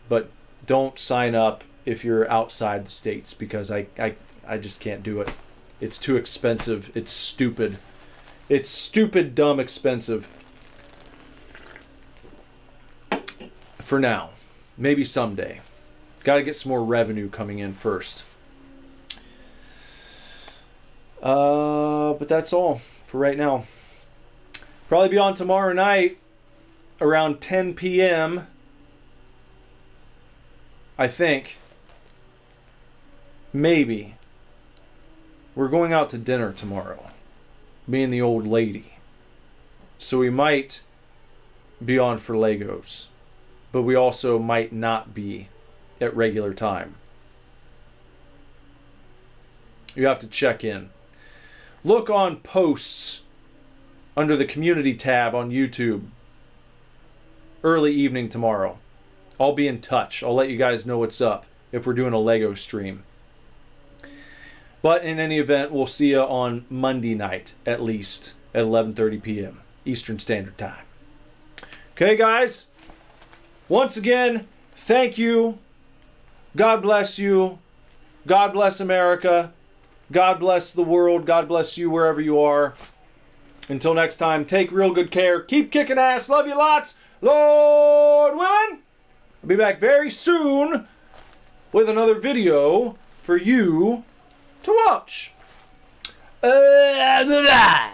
C: But don't sign up if you're outside the States, because I just can't do it. It's too expensive. It's stupid. It's stupid, dumb, expensive. For now. Maybe someday. Got to get some more revenue coming in first. But that's all for right now. Probably be on tomorrow night around 10 p.m. I think. Maybe. We're going out to dinner tomorrow. Me and the old lady. So we might be on for Legos. But we also might not be at regular time. You have to check in. Look on posts under the community tab on YouTube. Early evening tomorrow. I'll be in touch. I'll let you guys know what's up if we're doing a Lego stream. But in any event, we'll see you on Monday night, at least, at 11:30 p.m. Eastern Standard Time. Okay, guys? Once again, thank you. God bless you. God bless America. God bless the world. God bless you wherever you are. Until next time, take real good care. Keep kicking ass. Love you lots. Lord willing, I'll be back very soon with another video for you to watch. Bye.